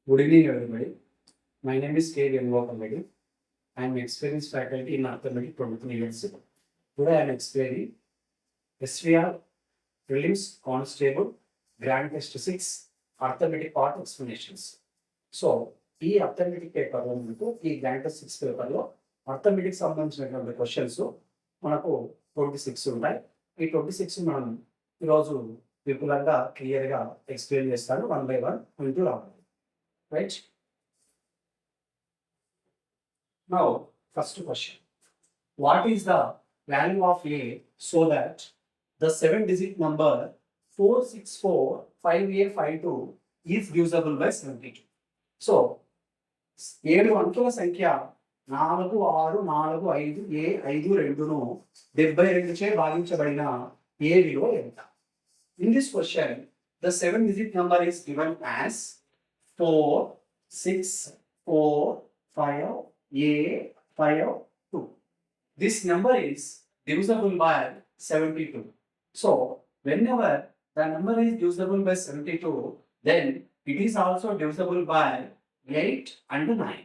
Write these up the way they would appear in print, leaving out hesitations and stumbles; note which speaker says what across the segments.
Speaker 1: Good evening, everybody. My name is K. Venugopalan. I am an experienced faculty in Arithmetic from University. Today I am explaining SVR Prelims Constable Grand Test 6 Arithmetic Part Explanations. So ఈ arithmetic పేపర్లో మనకు ఈ grand test 6 పేపర్లో arithmetic సంబంధించినటువంటి questions మనకు 26 ఉంటాయి. ఈ 26 మనం ఈరోజు విపులంగా క్లియర్గా ఎక్స్ప్లెయిన్ చేస్తాను. 1 by 1 వింటూ రావాలి. Right. Now, first question. What is the value of A so that the 7-digit number 4645852 is divisible by 72? So, 7 అంకెల సంఖ్య 4645A52ను 72 చే భాగించబడిన A విలువ ఎంత? In this question, the 7-digit number is given as 4645A52. This number is divisible by 72. So, whenever the number is divisible by 72, then it is also divisible by 8 and 9.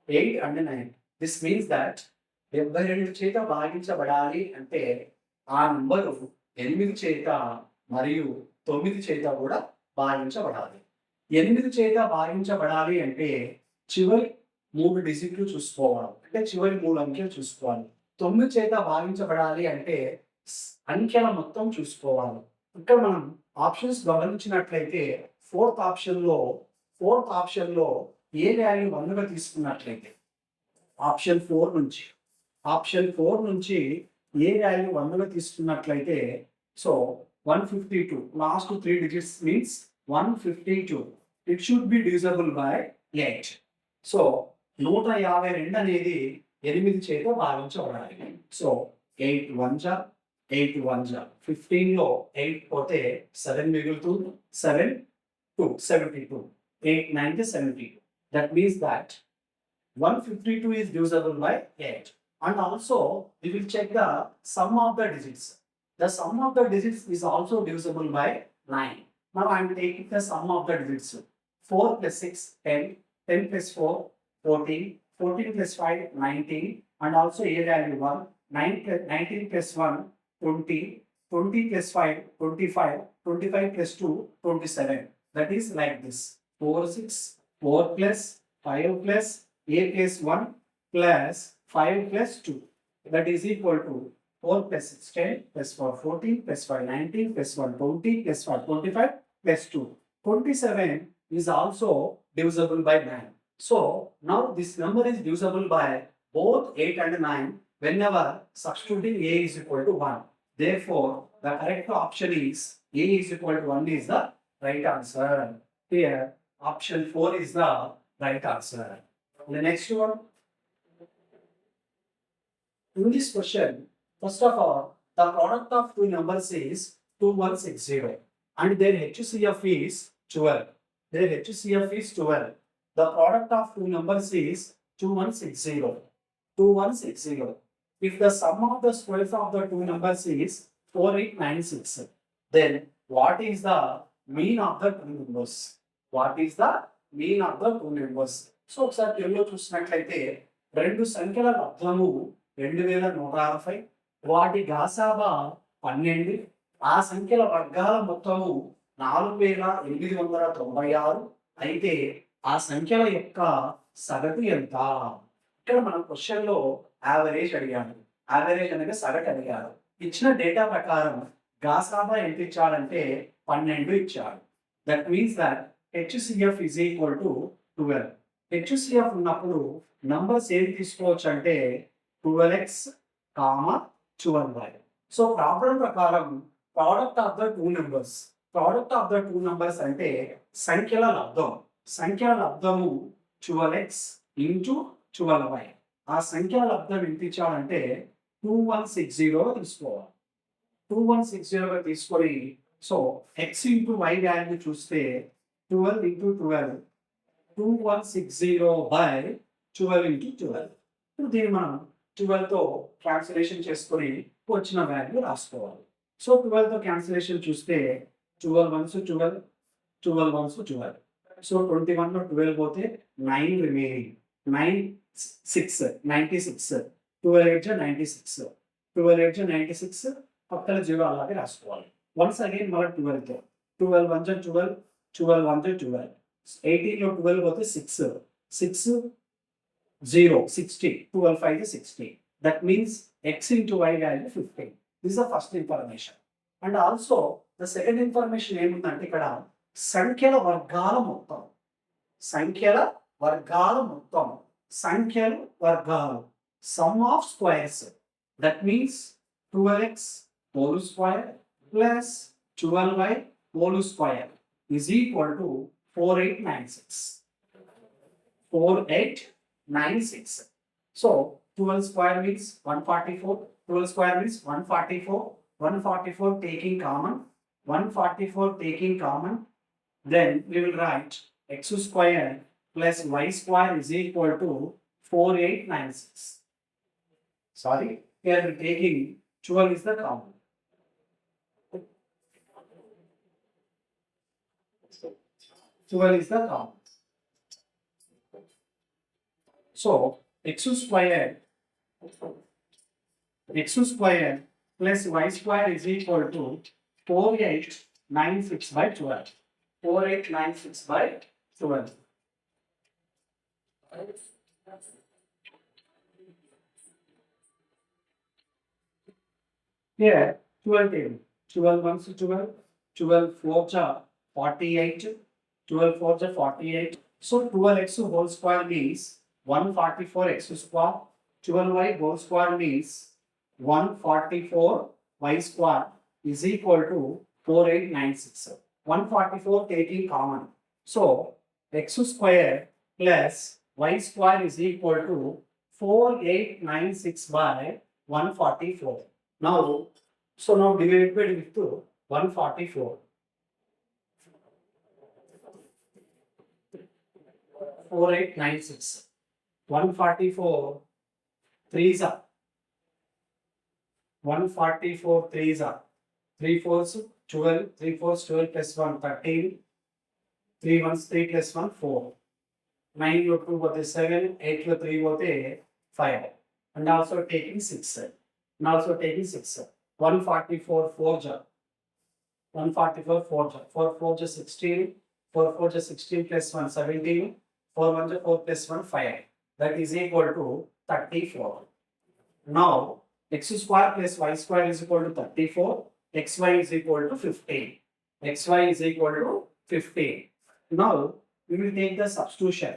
Speaker 1: 8 and 9. This means that 72 చేత భాగించబడాలి అంటే ఆ number 8 చేత మరియు 9 చేత కూడా భాగించబడాలి. 8 చేత భాగించబడాలి అంటే చివరి 3 డిజిట్లు చూసుకోవాలి, అంటే చివరి 3 అంకెలు చూసుకోవాలి. 9 చేత భాగించబడాలి అంటే అంకెల మొత్తం చూసుకోవాలి. ఇక్కడ మనం ఆప్షన్స్ గమనించినట్లయితే ఫోర్త్ ఆప్షన్లో ఏ వాల్యూ 1గా తీసుకున్నట్లయితే ఆప్షన్ 4 నుంచి ఏ వాల్యూ 1గా తీసుకున్నట్లయితే so 152 last 3 digits means 152. It should be divisible by 8. So 152 అనేది 8 చేత భాగించబడాలి. సో 8 1 15లో 8 పోతే 7 మిగులుతుంది. 7 2 72. 8 9 72. That means that 152 is divisible by 8. And also we will check the sum of the digits. The sum of the digits is also divisible by 9. Now I am taking the sum of the digits. 4 plus 6 10, 10 plus 4 14, 14 plus 5 19, and also a value 1, 19 plus 1 20, 20 plus 5 25, 25 plus 2 27. That is like this: 4 plus 5 plus a plus 1 plus 5 plus 2. That is equal to 4 plus 6 10 plus 4 14 plus 5 19 plus 1 20 plus 5 25 plus 2 27 is also divisible by 9. So now this number is divisible by both 8 and 9 whenever substituting A is equal to 1. Therefore, the correct option is A is equal to 1 is the right answer. Here, option 4 is the right answer. The next one. In this question, first of all, the product of two numbers is 2160 and their HCF is 12. Their HCF is 12. The product of two numbers is 2160. 2160. If the sum of the squares of the two numbers is 4896, then what is the mean of the two numbers? What is the mean of the two numbers? So, ఒకసారి తెలుగులో చూసినట్లయితే రెండు సంఖ్యల లబ్ధము 2160, వాటి గాసాబా 12, ఆ సంఖ్యల వర్గాల మొత్తము 4896 అయితే ఆ సంఖ్యల యొక్క సగటు ఎంత? ఇక్కడ మనం క్వశ్చన్లో యావరేజ్ అడిగాము. యావరేజ్ అనగా సగటు అడిగారు. ఇచ్చిన డేటా ప్రకారం గాసాబా ఎంత ఇచ్చాడంటే 12 ఇచ్చాడు. That means that HCF is equal to 12. HCF ఉన్నప్పుడు నంబర్స్ ఏది తీసుకోవచ్చు అంటే 12x, 12y. సో ప్రాబ్లం ప్రకారం product of the two numbers అంటే సంఖ్యల లబ్ధం. సంఖ్యల లబ్ధము 12x ఇంటూ 12y. ఆ సంఖ్యల లబ్ధం ఎంత ఇచ్చాడంటే 2160 తీసుకోవాలి. 2160 తీసుకొని so x into y value చూస్తే 12 ఇంటూ 12 2160 బై 12 ఇంటూ 12. ఇప్పుడు దీన్ని మనం 12తో క్యాన్సిలేషన్ చేసుకొని వచ్చిన వాల్యూ రాసుకోవాలి. సో 12తో క్యాన్సిలేషన్ చూస్తే 12 1 12, 12 1 12. సో 21 లో 12 పోతే 9 రిమైనింగ్. 9 6 96. 12 8 96. 12 8 96 పక్కన 0 అలాగే రాసుకోవాలి. వన్స్ అగైన్ మళ్ళీ 12 తో 12 1 12, 12 1 12. 18 లో 12 పోతే 6 6 0 60. 12 5 60. That means x into y value 15. This is the first information. And also the second information ఏముందంటే ఇక్కడ సంఖ్యల వర్గాల మొత్తం. సంఖ్యల వర్గాల మొత్తం. సంఖ్యలు వర్గాలు. Sum of squares. That means 12x whole square plus 12y whole square is equal to 4896. 4896. So 12 square means 144. 12 square means 144. 144 taking common. 144 taking common. Then we will write x square plus y square is equal to 4896. Sorry, here we are taking 12 is the common. 12 is the common. So x square plus y square is equal to 4896 by 12. 4896 by 12. Here 12 table. 12 1 to 12. 12 4 are 48. 12 4 are 48. So 12x whole square means 144x square. 12y whole square means 144y square is equal to 4896. 144 taking common. So x square plus y square is equal to 4896 by 144. Now divided with 144. 4896. 144 3s are 144 3s are 3 4s 12, 3 4s 12 plus 1 13, 3 1s 3 plus 1 4, 9 lo 2 bote 7, 8 lo 3 bote 5, and also taking 6, and also taking 6. 144 4 jar, 144 4 jar, 4 4 jar 16, 4 4 jar 16 plus 1 17, 4 1 jar 4 plus 1 5. That is equal to 34. Now x square plus y square is equal to 34. Xy is equal to 15. Xy is equal to 15. Now we will take the substitution.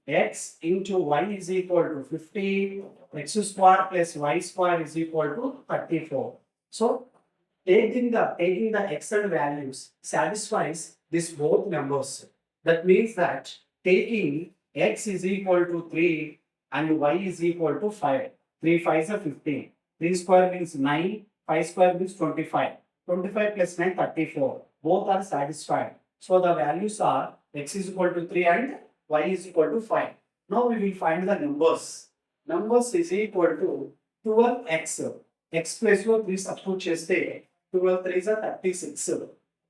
Speaker 1: X into y is equal to 15. X square plus y square is equal to 34. So taking the x and values satisfies this both numbers. That means that taking x is equal to 3 and y is equal to 5. 3 5s are 15. 3 square means 9. 5 square means 25. 25 plus 9 34. Both are satisfied. So the values are x is equal to 3 and y is equal to 5. Now we will find the numbers. Numbers is equal to 12x. X place lo 3 substitute cheste 12 3s are 36.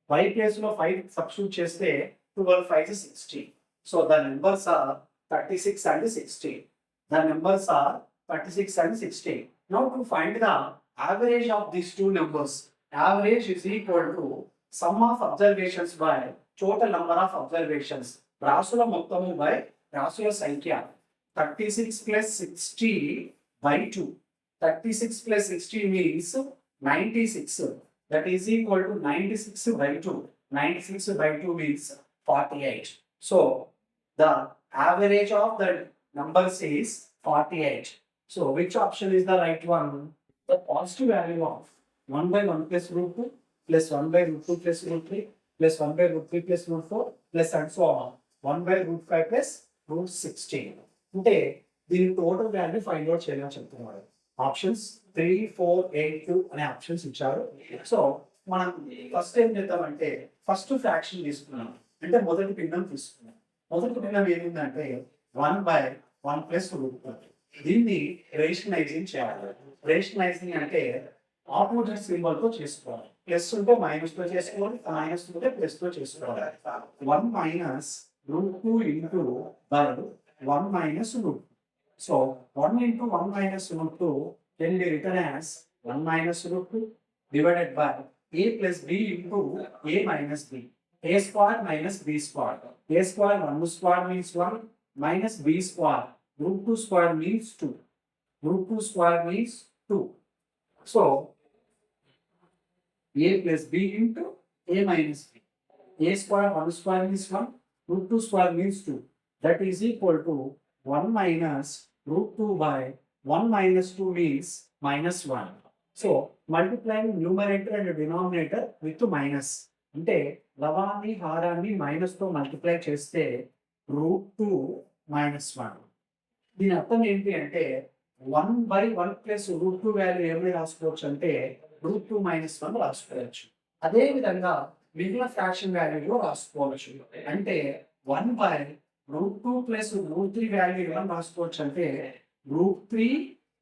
Speaker 1: Y place lo 5 substitute cheste 12 5s is 60. So the numbers are 36 and 60. The numbers are 36 and 60. Now to find the average of these two numbers, average is equal to sum of observations by total number of observations. రాసుల మొత్తము by రాసుల సంఖ్య. 36 plus 60 by 2. 36 plus 60 means 96. That is equal to 96 by 2. 96 by 2 means 48. So the average of the numbers is 48. So which option is the right one? The positive value of 1 by 1 plus root 2 plus 1 by root 2 plus root 3 plus 1 by root 3 plus root 4 plus and so on. 1 by root 5 plus root 16. అంటే దీని total value find out చేయాలని చెప్తున్నారు. Options 3 4 8 2 అనే options ఇచ్చారు. So మనం first ఏం చేద్దామంటే first fraction తీసుకున్నాం, అంటే మొదటి భిన్నం తీసుకున్నాం. మొదటి భిన్నం ఏమిందంటే 1 by 1 plus root 2. దీన్ని రేషనలైజింగ్ చేయాలి. రేషనలైజింగ్ అంటే ఆపోజిట్ సింబల్ తో చేసుకోవాలి. ప్లస్ ఉంటే మైనస్ తో చేసుకోవాలి, మైనస్ ఉంటే ప్లస్ తో చేసుకోవాలి. 1 minus root 2 into by 1 minus root 2. So 1 into 1 minus root 2 can be written as 1 minus root 2 divided by a plus b into a minus b. A square minus b square. A square 1 square means 1 minus b square. Root 2 square means 2. Root 2 square means 2. So a plus b into a minus b. A square 1 square means 1. Root 2 square means 2. That is equal to 1 minus root 2 by 1 minus 2 means minus 1. So multiplying numerator and denominator with minus. అంటే లవాన్ని హారాన్ని minus తో multiply చేస్తే route 2 minus 1. దీని అర్థం ఏంటి అంటే 1/1 plus root 2 value ఏమని రాసుకోవచ్చు అంటే రూట్ 2 మైనస్ 1 రాసుకోవచ్చు. అదే విధంగా మిగిలిన ఫ్రాక్షన్ వాల్యూ రాసుకోవచ్చు. అంటే 1/√2 ప్లస్ రూట్ 3 వాల్యూ ఏమని రాసుకోవచ్చు అంటే రూట్ 3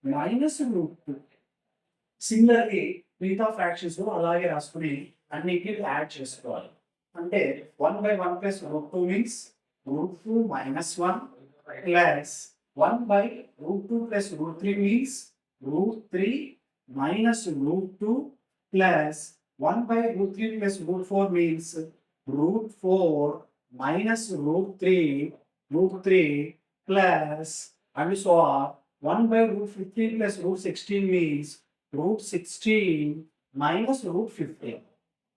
Speaker 1: మైనస్ రూట్ 2. సిమిలర్లీ మిగతా ఫ్రాక్షన్స్ అలాగే రాసుకుని అన్నిటిని యాడ్ చేసుకోవాలి. అంటే 1/1 plus root 2 means route 2 minus 1 plus 1/√2 plus root 3 means route 3 minus root 2 plus 1/√3 plus root 4 means root 4 minus root 3 plus and so on 1/√15 plus root 16 means root 16 minus root 15.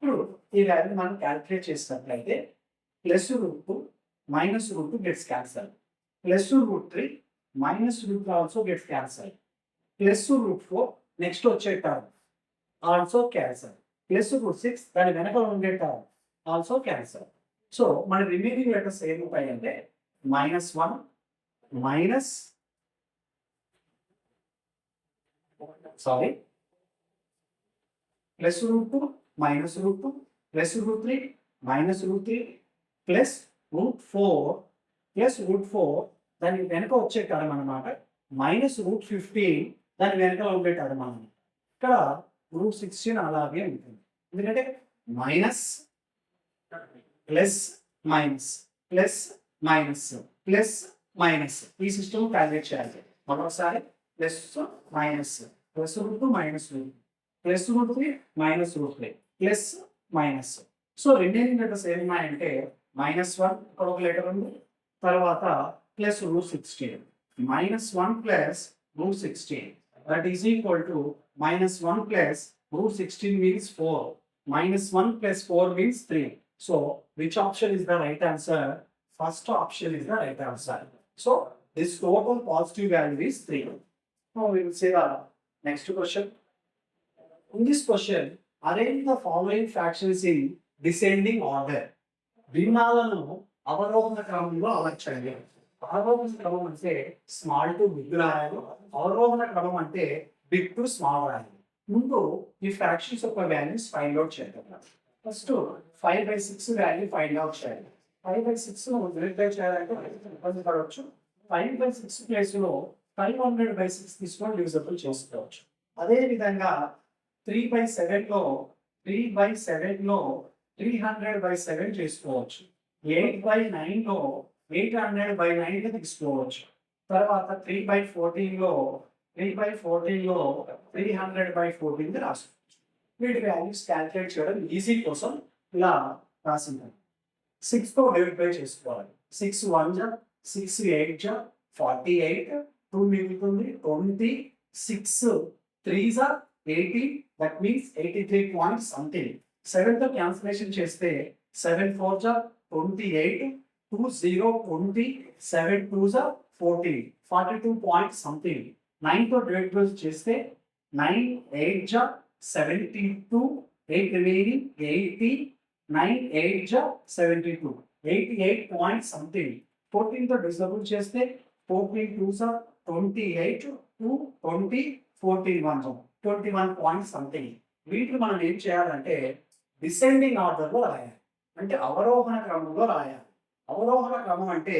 Speaker 1: ఇప్పుడు ఈ value మనం calculate చేసినట్లయితే plus root 2 minus root 2 gets cancel. Plus root 3 minus root 2 also gets cancel. Plus root 4 next వచ్చే term also cancel. Plus root 6 దాని వెనక ఉండే term also cancel. So మన remaining letters ఏమవుతాయి అంటే -1 minus plus root 2 minus root 2 plus root 3 minus root 3 plus root 4 plus root 4 దాని వెనక వచ్చే టర్మ్ అన్నమాట మైనస్ రూట్ 15 దాని వెనకాల ఉండే టర్మ్ అన్నమాట. ఇక్కడ రూట్ 16 అలాగే ఉంటుంది. ఎందుకంటే minus plus minus plus minus plus minus ఈ సిస్టమ్ క్యాలిక్యులేట్ చేయాలి. మరొకసారి plus minus plus root minus root plus root 3 minus root 3 plus minus. So remaining letters ఏమున్నాయంటే -1 ఇక్కడ ఒక లెటర్ ఉంది, తర్వాత plus root 16 -1 plus root 16 that is equal to -1 plus root 16 means 4 -1 plus 4 means 3. So which option is the right answer? First option is the right answer. So this total positive value is 3. Now we will say the next question. In this question, arrange the following fractions in descending order. భిన్నాలను అవరోహణ క్రమంలో అమర్చండి. అవరోహణ క్రమం అంటే small to big రాయాలి, అవరోహణ క్రమం అంటే బిగ్ టు స్మాల్ రాయాలి. ముందు ఈ ఫ్రాక్షన్స్ యొక్క వాల్యూస్ ఫైండ్ అవుట్ చేద్దాం. ఫస్ట్ 5/6 వాల్యూ ఫైండ్ అవుట్ చేయాలి. 5/6 డివైడ్ చేయాలంటే ఇబ్బంది పడవచ్చు. 5/6 ప్లేస్ లో 500/6 తీసుకొని డివిజిబుల్ చేసుకోవచ్చు. అదే విధంగా 3/7 లో 300/7 చేసుకోవచ్చు. 8/9 లో 800/9 తీసుకోవచ్చు. తర్వాత 3/14 లో 300/14 రాసుకోవచ్చు. వీటి వాల్యూస్ క్యాలిక్యులేట్ చేయడం ఈజీ కోసం ఇలా రాసింది. 6 తో డివైడ్ చేసుకోవాలి. 6 1 జా 6 8 జా 48 2 మిగులుతుంది 20 6 3 జా 80 దట్ మీన్స్ 83 పాయింట్ సంథింగ్. 7 తో క్యాన్సిలేషన్ చేస్తే 7 4 జా 28 2 0 20 7 2 జా 40 42 పాయింట్ సంథింగ్. 9 తో డివైడ్ చేస్తే 9 8 జా 72 8 remaining 80 9 8 జా 72 88 పాయింట్ సంథింగ్. 14 తో డివిజిబుల్ చేస్తే 14 2 జా 28 2 20 41 21 పాయింట్ సంథింగ్. వీటిని మనం ఏం చేయాలంటే డిసెండింగ్ ఆర్డర్లో రాయాలి, అంటే అవరోహణ క్రమంలో రాయాలి. అవరోహణ క్రమం అంటే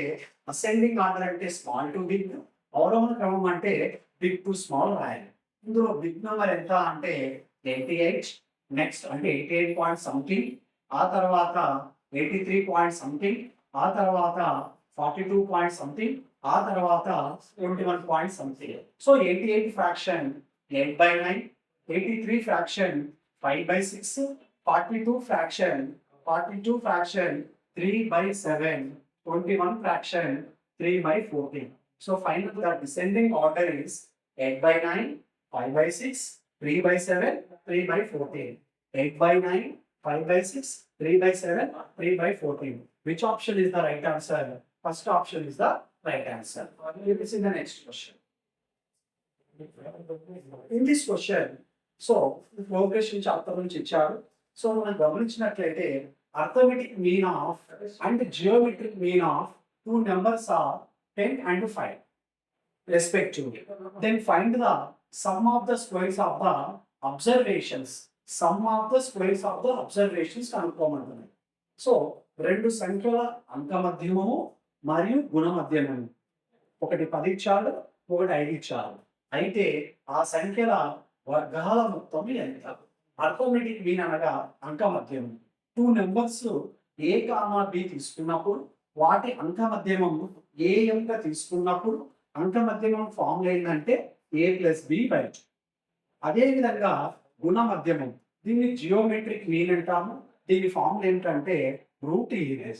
Speaker 1: అసెండింగ్ ఆర్డర్ అంటే స్మాల్ టు బిగ్, అవరోహణ క్రమం అంటే బిగ్ టు స్మాల్ రాయాలి. ఇందులో బిగ్ నెంబర్ ఎంత అంటే 88, నెక్స్ట్ అంటే 88 పాయింట్ సంథింగ్, ఆ తర్వాత 83 పాయింట్ సంథింగ్, ఆ తర్వాత 42 పాయింట్ సంథింగ్, ఆ తర్వాత 21 point something. So 88 fraction 8/9, 83 fraction 5/6, 42 fraction 3/7, 21 fraction 3/14. So finally the descending order is 8/9, 5/6, 3/7, 3/14. 8/9, 5/6, 3/7, 3/14. Which option is the right answer? First option is the right answer. Let me see the next question. In this question, so progression chapter నుంచి ఇచ్చారు. So మనం గమనించినట్లయితే arithmetic mean of and geometric mean of two numbers are 10 and 5 respectively. Then find the sum of the squares of the observations. Sum of the squares of the observations కనుక్కోమంటున్నాయి. So రెండు సంఖ్యల అంక మధ్యమము మరియు గుణ మధ్యమము, ఒకటి 10 ఇచ్చాడు, ఒకటి 5 ఇచ్చాడు. అయితే ఆ సంఖ్యల వర్గాల మొత్తం ఎంత? అర్థమెటిక్ మీన్ అనగా అంక మధ్యమం. టూ నెంబర్స్ ఏ కామా బి తీసుకున్నప్పుడు వాటి అంక మధ్యమం ఏ ఎంక తీసుకున్నప్పుడు అంక మధ్యమం ఫార్ములా ఏంటంటే a ప్లస్ బి బై 2. అదేవిధంగా గుణ మధ్యమం, దీన్ని జియోమెట్రిక్ మీన్ అంటాము. దీని ఫార్ములా ఏంటంటే రూట్ ఏ.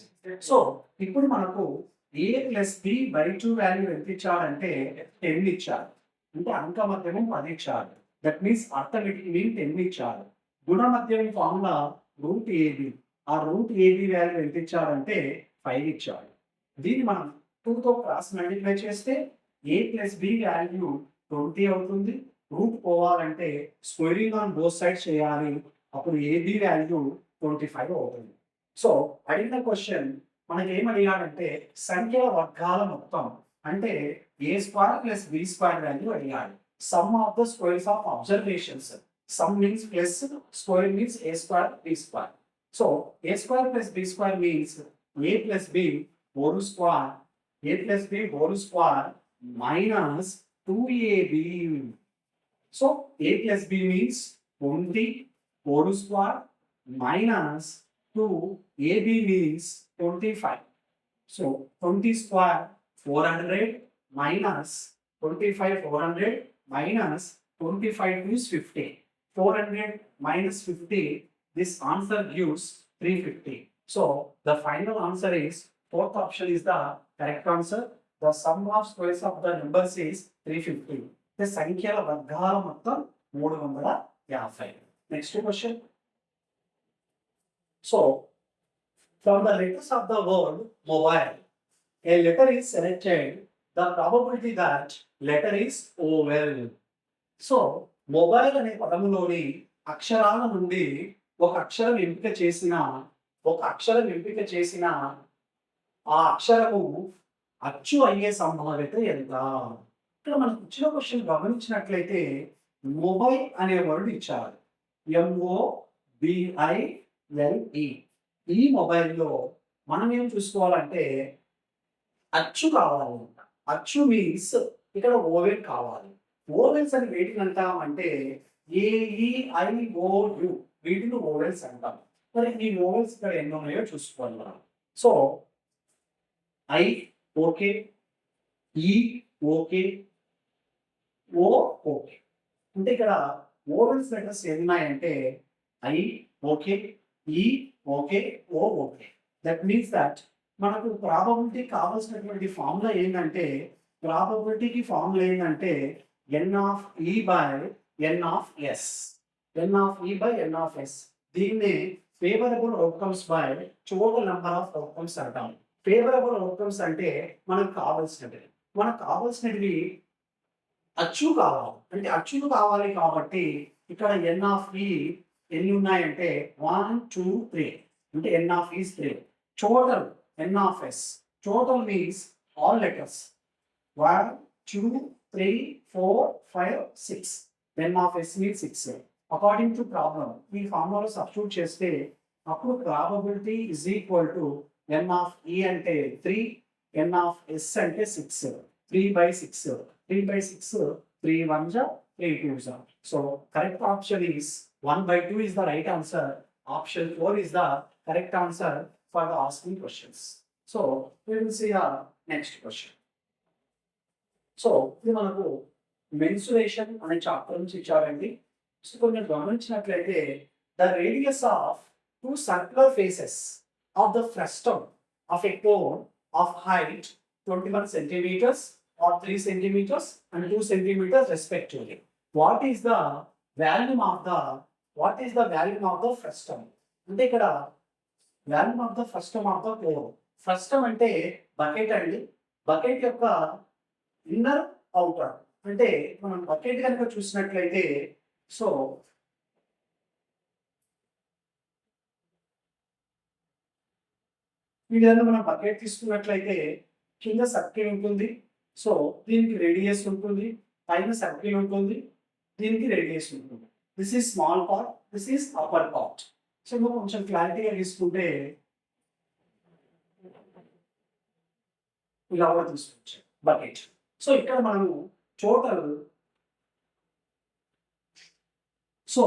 Speaker 1: సో ఇప్పుడు మనకు a plus b by 2 value ఎంత ఇచ్చాడంటే 10 ఇచ్చాడు. అంటే అంక మధ్యమం 10 ఇచ్చాడు. దట్ మీన్స్ అర్థమెటిక్ మీన్ 10 ఇచ్చాడు. గుణ మధ్యమం ఫార్ములా రూట్ ఏబి. ఆ రూట్ ఏబి వాల్యూ ఎంత ఇచ్చాడంటే 5 ఇచ్చాడు. దీన్ని మనం 2తో క్రాస్ మల్టిప్లై చేస్తే a ప్లస్ బి వాల్యూ 20 అవుతుంది. రూట్ పోవాలంటే స్క్వేరింగ్ ఆన్ బోత్ సైడ్స్ చేయాలి. అప్పుడు ఏబి వాల్యూ 25 అవుతుంది. సో అడిగిన క్వశ్చన్ మనకి ఏం అడిగాడంటే సంఖ్యల వర్గాల మొత్తం అంటే a square plus B square value అడిగాడు. Sum of the squares of observations. Sum means plus, square means a square, b square. So a square plus b square means a plus b whole square, a plus b whole square minus 2ab. So a plus b means 20 whole square minus 2ab means 25. So 20 square 400 minus 25 400 minus 25 is 50. 400 minus 50, this answer gives 350. So the final answer is fourth option is the correct answer. The sum of squares of the numbers is 350. The సంఖ్యల వర్గాల మొత్తం 350. Next question. So from the letters of the word mobile, a letter is selected. The probability that letter is oval. So mobile అనే పదములోని అక్షరాల నుండి ఒక అక్షరం ఎంపిక చేసిన ఆ అక్షరము అచ్చు అయ్యే సంభావ్యత ఎంత? ఇక్కడ మనకు ఇచ్చిన క్వశ్చన్ గమనించినట్లయితే మొబైల్ అనే వర్డ్ ఇచ్చారు. MOBILE. ఈ మొబైల్లో మనం ఏం చూసుకోవాలంటే అచ్చు కావాలి. అచ్చు మీన్స్ ఇక్కడ ఓవెల్ కావాలి. ఓవెల్స్ అని వీటిని అంటాం అంటే AEIOU, వీటిని ఓవెల్స్ అంటాం. మరి ఈ ఓవెల్స్ ఇక్కడ ఎన్ని ఉన్నాయో చూసుకోవాలి మనం. So I okay, E okay, O okay. అంటే ఇక్కడ ఓవెల్స్ లెటర్స్ ఎన్ని ఉన్నాయంటే I okay, E okay, O okay. That means that మనకు ప్రాబబిలిటీ కావాల్సినటువంటి ఫార్ములా ఏంటంటే ప్రాబబిలిటీకి ఫార్ములా ఏంటంటే n of e by n of s. n of e by n of s. దీన్ని favourable outcomes by total number of outcomes అంటాం. Favourable outcomes అంటే మనకు కావాల్సినవి అచ్చు కావాలి. అంటే అచ్చులు కావాలి కాబట్టి ఇక్కడ n of e ఎన్ని ఉన్నాయంటే 1 2 3. అంటే n of e is 3. Total n of s. Total means all letters 1 2 3 4 5 6. n of s means 6. According to problem ఈ ఫార్ములాలో సబ్స్టిట్యూట్ చేస్తే అప్పుడు probability is equal to n of e అంటే 3, n of s అంటే 6. 3/6. 3/6 3 1s 3 2s. So correct option is 1/2 is the right answer. Option 4 is the correct answer for the asking questions. So we will see our next question. So ఇది మనకు mensuration అనే chapter నుంచి ఇచ్చారండి. So కొంచెం గమనించినట్లయితే the radius of two circular faces of the frustum of A cone of height 21 centimeters or 3 centimeters and 2 centimeters respectively. What is the volume of the frustum? అంటే ఇక్కడ volume of the frustum of the cone. Frustum అంటే bucket అండి. Bucket యొక్క inner outer. అంటే మనం bucket కనుక చూసినట్లయితే so ఈ విధంగా మనం బకెట్ తీసుకున్నట్లయితే కింద సర్కిల్ ఉంటుంది. సో దీనికి రేడియస్ ఉంటుంది, పైన సర్కిల్ ఉంటుంది, దీనికి రేడియస్ ఉంటుంది. This is small part, this is upper part. So ఇంకా కొంచెం క్లారిటీగా తీసుకుంటే ఇలా కూడా తీసుకోవచ్చు బకెట్. సో ఇక్కడ మనము టోటల్ సో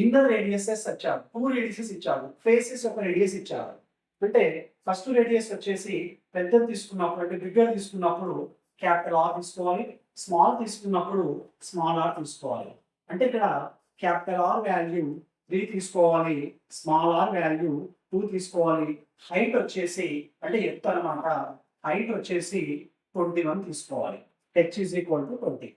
Speaker 1: ఇన్నర్ రేడియసెస్ వచ్చారు, 2 రేడియసెస్ ఇచ్చారు, ఫేసెస్ ఒక రేడియస్ ఇచ్చారు. అంటే ఫస్ట్ రేడియస్ వచ్చేసి పెద్దది తీసుకున్నప్పుడు అంటే బిగ్గర్ తీసుకున్నప్పుడు క్యాపిటల్ ఆర్ తీసుకోవాలి, స్మాల్ తీసుకున్నప్పుడు స్మాల్ ఆర్ తీసుకోవాలి. అంటే ఇక్కడ క్యాపిటల్ ఆర్ వాల్యూ 3 తీసుకోవాలి, స్మాల్ ఆర్ వాల్యూ 2 తీసుకోవాలి. హైట్ వచ్చేసి అంటే ఎత్తు అనమాట, హైట్ వచ్చేసి 21 తీసుకోవాలి. h is equal to 20.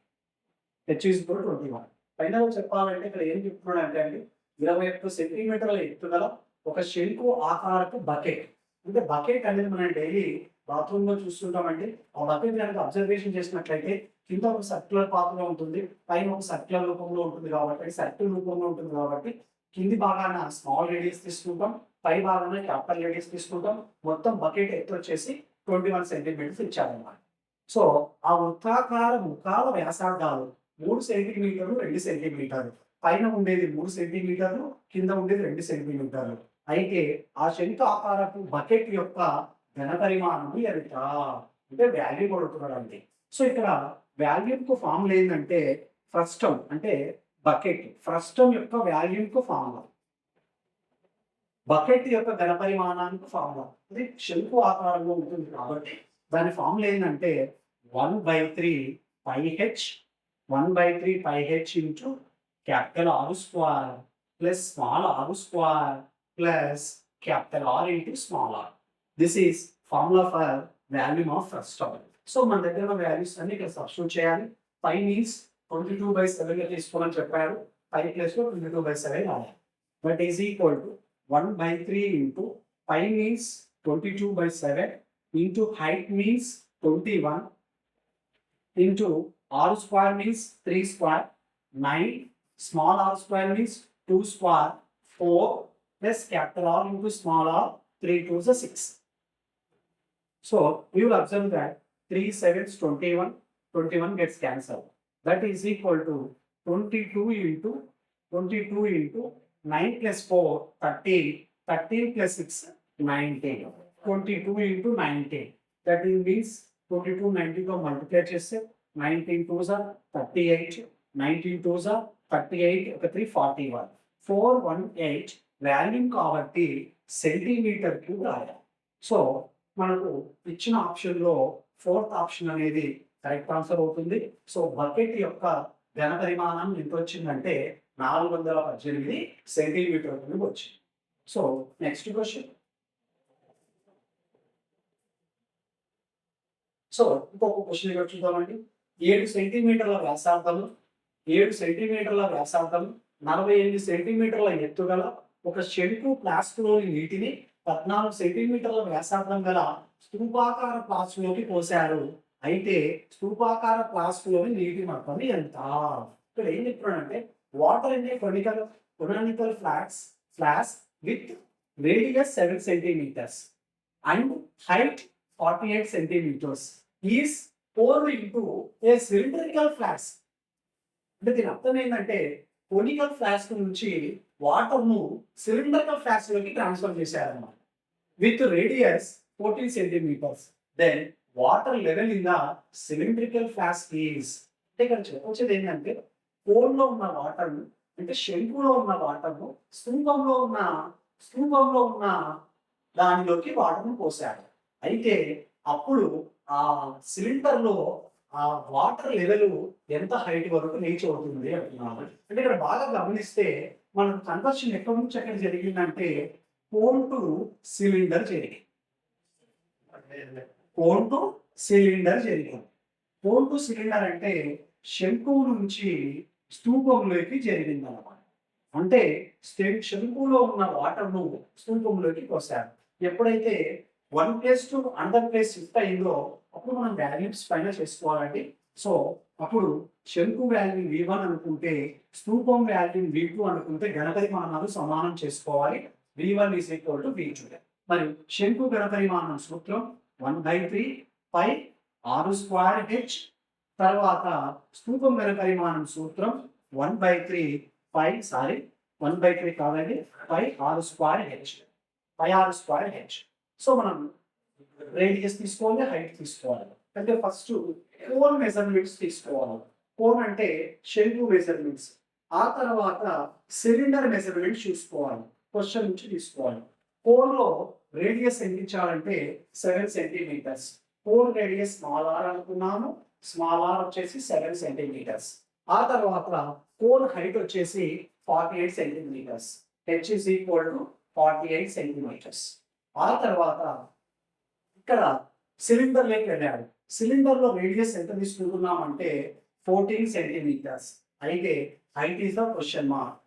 Speaker 1: h is equal to 21. Final చెప్పాలంటే ఇక్కడ ఏం చెప్తున్నాడు అంటే అండి 21 సెంటీమీటర్ల ఎత్తు గల ఒక శంకు ఆకారపు బకెట్. అంటే బకెట్ అనేది మనం డైలీ బాత్రూమ్ లో చూస్తుంటామండి. ఆ బకెట్ కనుక అబ్జర్వేషన్ చేసినట్లయితే కింద ఒక సర్క్యులర్ పాత్రలో ఉంటుంది, పైన ఒక సర్క్యులర్ రూపంలో ఉంటుంది కాబట్టి సర్కిల్ రూపంలో ఉంటుంది కాబట్టి కింది భాగాన స్మాల్ రేడియస్ తీసుకుంటాం, పై భాగాన క్యాపిటల్ రేడియస్ తీసుకుంటాం. మొత్తం బకెట్ ఎత్తు వచ్చేసి 21 సెంటీమీటర్స్ ఇచ్చారన్నమాట. సో ఆ వృత్తాకార ముఖాల వ్యాసార్థాలు 3 సెంటీమీటర్లు 2 సెంటీమీటర్లు, పైన ఉండేది 3 సెంటీమీటర్లు, కింద ఉండేది 2 సెంటీమీటర్లు. అయితే ఆ శంకు ఆకారపు బకెట్ యొక్క ఘన పరిమాణం ఎంత అంటే వాల్యూ కొడుతున్నాడు అండి. సో ఇక్కడ వాల్యూమ్కు ఫార్ములా ఏంటంటే ఫ్రస్టమ్ అంటే బకెట్, ఫ్రస్టమ్ యొక్క వాల్యూమ్కు ఫార్ములా, బకెట్ యొక్క ఘన పరిమాణానికి ఫార్ములా. ఇది శంకు ఆకారంలో ఉంటుంది కాబట్టి దాని ఫార్ములా ఏంటంటే 1/3 πh 1/3 πh into capital r square plus small r square plus capital r into small r. This is formula for volume of frustum. So మన దగ్గర ఉన్న వాల్యూస్ అన్ని ఇక్కడ సబ్స్టిట్యూట్ చేయాలి. పై మీన్స్ 22/7 గా తీసుకోమని చెప్పారు, పై ప్లస్ లో 22/7 రాయాలి. But is equal to 1/3 into pi means 22/7 into height means 21 into r square means 3 square 9, small r square means 2 square 4 plus capital R into small r 3 2s are 6. So we will observe that 3 7s 21 gets cancelled. That is equal to 22 into 9 plus 4 13 plus 6 19. 22 into 19. That means 22 90 को multiply చేస్తే 19 2s are 38, 19 2s are 38, 41. 418 volume కాబట్టి centimetre cube రాయాలి. So మనకు ఇచ్చిన ఆప్షన్లో 4th option అనేది correct answer అవుతుంది. So bucket యొక్క ఘన పరిమాణం ఎంత వచ్చిందంటే 418 సెంటీమీటర్ క్యూబ్ వచ్చింది. So next question. సో ఇంకొక క్వశ్చన్ ఇక్కడ చూద్దామండి. 7 సెంటీమీటర్ల వ్యాసార్థము 48 సెంటీమీటర్ల ఎత్తు గల ఒక శంకు ఫ్లాస్క్లోని నీటిని 14 సెంటీమీటర్ల వ్యాసార్థం గల స్తూపాకార ఫ్లాస్క్లోకి పోశారు. అయితే స్తూపాకార ఫ్లాస్క్లోని నీటి మొత్తం ఎంత? ఇక్కడ ఏం చెప్తున్నాడంటే water in a conical flask with radius 7 centimetres and height 48 centimetres is poured into a cylindrical flask. అంటే దీని అర్థం ఏంటంటే కొనికల్ ఫ్లాస్క్ నుంచి వాటర్ ను సిలిండ్రికల్ ఫ్లాస్క్ లోకి ట్రాన్స్ఫర్ చేశారన్నమాట. With radius 14 centimetres. Then water level in the cylindrical flask is అంటే ఇక్కడ చెప్పొచ్చేది ఏంటంటే కోన్లో ఉన్న వాటర్ అంటే శంకులో ఉన్న వాటర్ ను స్తూపంలో ఉన్న దానిలోకి వాటర్ ను పోసారు. అయితే అప్పుడు ఆ సిలిండర్ లో ఆ వాటర్ లెవెల్ ఎంత హైట్ వరకు రీచ్ అవుతుంది అంటున్నాము. అంటే ఇక్కడ బాగా గమనిస్తే మనకు కన్వర్షన్ ఎక్కడి నుంచి ఎక్కడ జరిగిందంటే కోన్ టు సిలిండర్ జరిగింది. కోన్ టు సిలిండర్ జరిగింది. కోన్ టు సిలిండర్ అంటే శంకువు నుంచి స్తూపంలోకి జరిగింది అన్నమాట. అంటే శంకులో ఉన్న వాటర్ను స్తూపంలోకి పోసారు. ఎప్పుడైతే one place to another place shift అయిందో అప్పుడు మనం వాల్యూస్ పైన చేసుకోవాలండి. సో అప్పుడు శంకు వాల్యూ V1 అనుకుంటే స్తూపం వాల్యూ V2 అనుకుంటే ఘనపరిమాణాలు సమానం చేసుకోవాలి. V1 is equal to V2. మరి శంకు ఘనపరిమాణం సూత్రం 1/3 పై r²h. తర్వాత స్తూపం ఘనపరిమాణం సూత్రం 1/3 పై 1/3 కాదండి పై r²h. పై r²h. సో మనం రేడియస్ తీసుకోవాలి, హైట్ తీసుకోవాలి. అంటే ఫస్ట్ కోన్ మెజర్మెంట్స్ తీసుకోవాలి. కోన్ అంటే శంకు మెజర్మెంట్స్. ఆ తర్వాత సిలిండర్ మెజర్మెంట్ చూసుకోవాలి. క్వశ్చన్ నుంచి తీసుకోవాలి. కోన్ లో రేడియస్ ఎంత ఇచ్చారంటే 7 centimetres. Cone radius small r అనుకున్నాము. స్మాల్ ఆర్ వచ్చేసి 7 సెంటీమీటర్స్. ఆ తర్వాత కోన్ హైట్ వచ్చేసి 48 centimetres. h is equal to 48 centimetres. ఆ తర్వాత ఇక్కడ సిలిండర్ లోకి వెళ్ళాడు. సిలిండర్ లో రేడియస్ ఎంత తీసుకుంటున్నామంటే 14 సెంటీమీటర్స్. అయితే height is the question mark.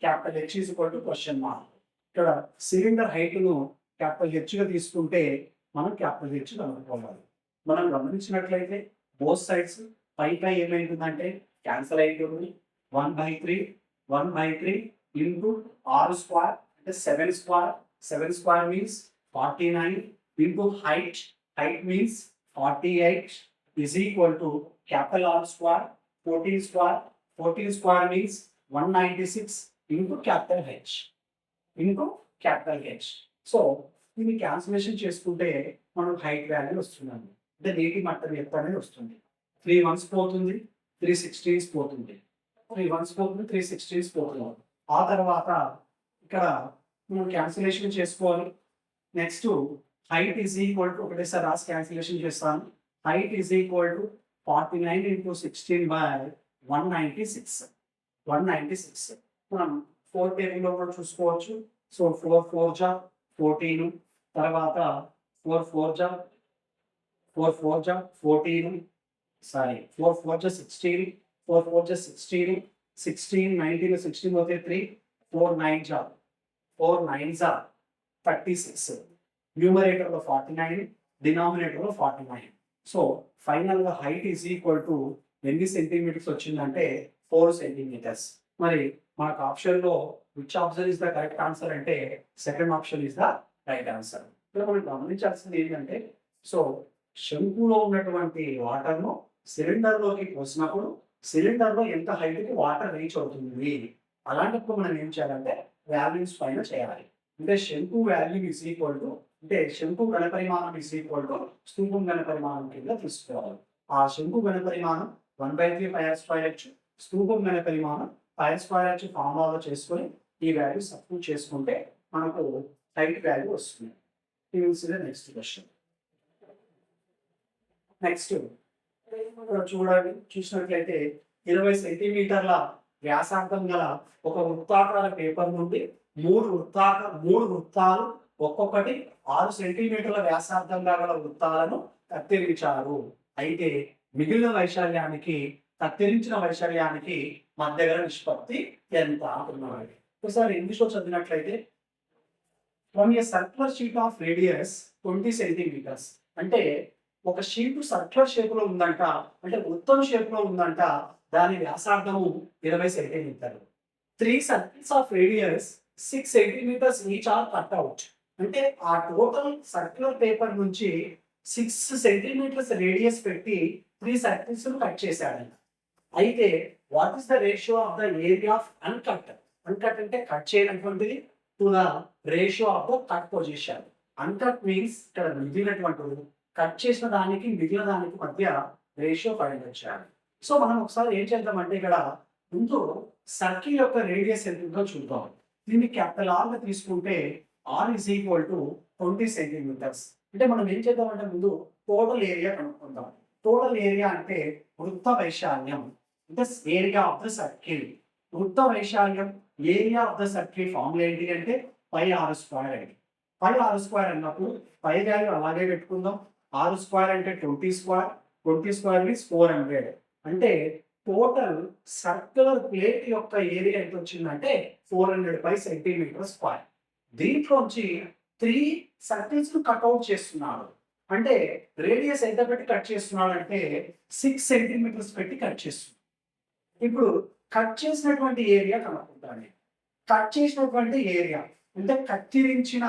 Speaker 1: Capital H is equal to question mark. ఇక్కడ సిలిండర్ హైట్ ను క్యాపిటల్ H గా తీసుకుంటే మనం క్యాపిటల్ H కనుక్కోవాలి. మనం గమనించినట్లయితే బోత్ సైడ్స్ పై ఏమైంటుందంటే క్యాన్సల్ అవుతుంది. 1/3 ఇంటూ r² అంటే 7² means 49 into height means 48 is equal to capital R², 14² means 196 into capital H. So దీన్ని క్యాన్సిలేషన్ చేసుకుంటే మనం హైట్ వాల్యూ వస్తున్నాము. అంటే నీటి మట్టం ఎత్తు అనేది వస్తుంది. 3 1s పోతుంది, 3 16s పోతుంది. 3 1s పోతుంది, 3 16s పోతుంది. ఆ తర్వాత ఇక్కడ మనం క్యాన్సిలేషన్ చేసుకోవాలి. Next height is equal to ఒకటేసారి రాసి క్యాన్సిలేషన్ చేస్తాను. height is equal to 49 into 16 by 196. మనం 4 టేబుల్ లో కూడా చూసుకోవచ్చు. సో 4 4 జా 14, తర్వాత 4 4 జా 14, సారీ 4 4 జా 16, 4 4 జా 16, 19 16 పోతే 3, 4 9 జా 36. న్యూమరేటర్ లో 49, డినామినేటర్ లో 49. సో ఫైనల్ గా హైట్ ఈజ్ ఈక్వల్ టు ఎన్ని సెంటీమీటర్స్ వచ్చిందంటే 4 సెంటీమీటర్స్. మరి మనకు ఆప్షన్ లో which option is the correct answer అంటే second option is the right answer. ఇక్కడ మనం గమనించాల్సింది ఏంటంటే సో శంకులో ఉన్నటువంటి వాటర్ ను సిలిండర్ లోకి పోసినప్పుడు సిలిండర్ లో ఎంత హైట్ కి వాటర్ రీచ్ అవుతుంది. అలాంటప్పుడు మనం ఏం చేయాలంటే వాల్యూస్ పైన చేయాలి. అంటే శంకు వాల్యూ ఈజ్ ఈక్వల్ టు అంటే శంకు ఘనపరిమాణం ఈజ్ ఈక్వల్ టు స్తూపం ఘనపరిమాణం కింద తీసుకోవాలి. ఆ శంకు ఘనపరిమాణం 1/3 పై r²h, స్తూపం ఘనపరిమాణం పై r² ఫార్ములాలో చేసుకొని ఈ వాల్యూ సబ్స్టిట్యూట్ చేసుకుంటే మనకు హైట్ వాల్యూ వస్తుంది. Next question. నెక్స్ట్ చూడండి, చూసినట్లయితే 20 సెంటీమీటర్ల వ్యాసార్థం గల ఒక వృత్తాకార పేపర్ నుండి మూడు వృత్తాలు ఒక్కొక్కటి 6 సెంటీమీటర్ల వ్యాసార్థంగా గల వృత్తాలను కత్తిరించారు. అయితే మిగిలిన వైశాల్యానికి కత్తిరించిన వైశాల్యానికి మధ్య గల నిష్పత్తి ఎంత అంటున్నాడు. ఒకసారి ఇంగ్లీష్లో చదివినట్లయితే from a circular sheet of radius 20 centimetres అంటే ఒక షీట్ సర్క్యులర్ షేప్ లో ఉందంట, అంటే వృత్తం షేప్ లో ఉందంట. దాని వ్యాసార్థము 20 సెంటీమీటర్లు. 3 circles of radius 6 centimetres each are cut out. అంటే ఆ టోటల్ సర్క్యులర్ పేపర్ నుంచి 6 సెంటీమీటర్స్ రేడియస్ పెట్టి 3 సర్కిల్స్ కట్ చేశాడంట. అయితే what is the ratio of the area of uncut? Uncut అంటే కట్ చేయనటువంటిది to the ratio of the cut position. Uncut means ఇక్కడ మిగిలినటువంటి కట్ చేసిన దానికి మిగిలిన దానికి మధ్య రేషియో ఫైండ్ చేయాలి. సో మనం ఒకసారి ఏం చేద్దామంటే ఇక్కడ ముందు సర్కిల్ యొక్క రేడియస్ ఎంత ఉందో చూద్దాం. దీన్ని క్యాపిటల్ R గా తీసుకుంటే R is equal to 20 centimetres. అంటే మనం ఏం చేద్దామంటే ముందు టోటల్ ఏరియా కనుక్కుందాం. టోటల్ ఏరియా అంటే వృత్త వైశాల్యం, అంటే ఏరియా ఆఫ్ ద సర్కిల్. వృత్త వైశాల్యం area of the circle formula ఏంటి అంటే పై ఆర్ స్క్వేర్ అండి. పై ఆర్ స్క్వేర్ అన్నప్పుడు పై వాల్యూ అలాగే పెట్టుకుందాం. ఆర్ స్క్వేర్ అంటే 20 స్క్వేర్, 20 స్క్వేర్ మీన్స్ 400. అంటే టోటల్ సర్క్యులర్ ప్లేట్ యొక్క ఏరియా ఎంత వచ్చిందంటే 400 పై సెంటీమీటర్ స్క్వేర్. దీంట్లోంచి 3 సర్కిల్స్ కట్అవుట్ చేస్తున్నాడు. అంటే రేడియస్ ఎంత పెట్టి కట్ చేస్తున్నాడు అంటే 6 సెంటీమీటర్స్ పెట్టి కట్ చేస్తున్నాడు. ఇప్పుడు కట్ చేసినటువంటి ఏరియా కనుక్కుంటాను. కట్ చేసినటువంటి ఏరియా అంటే కత్తిరించిన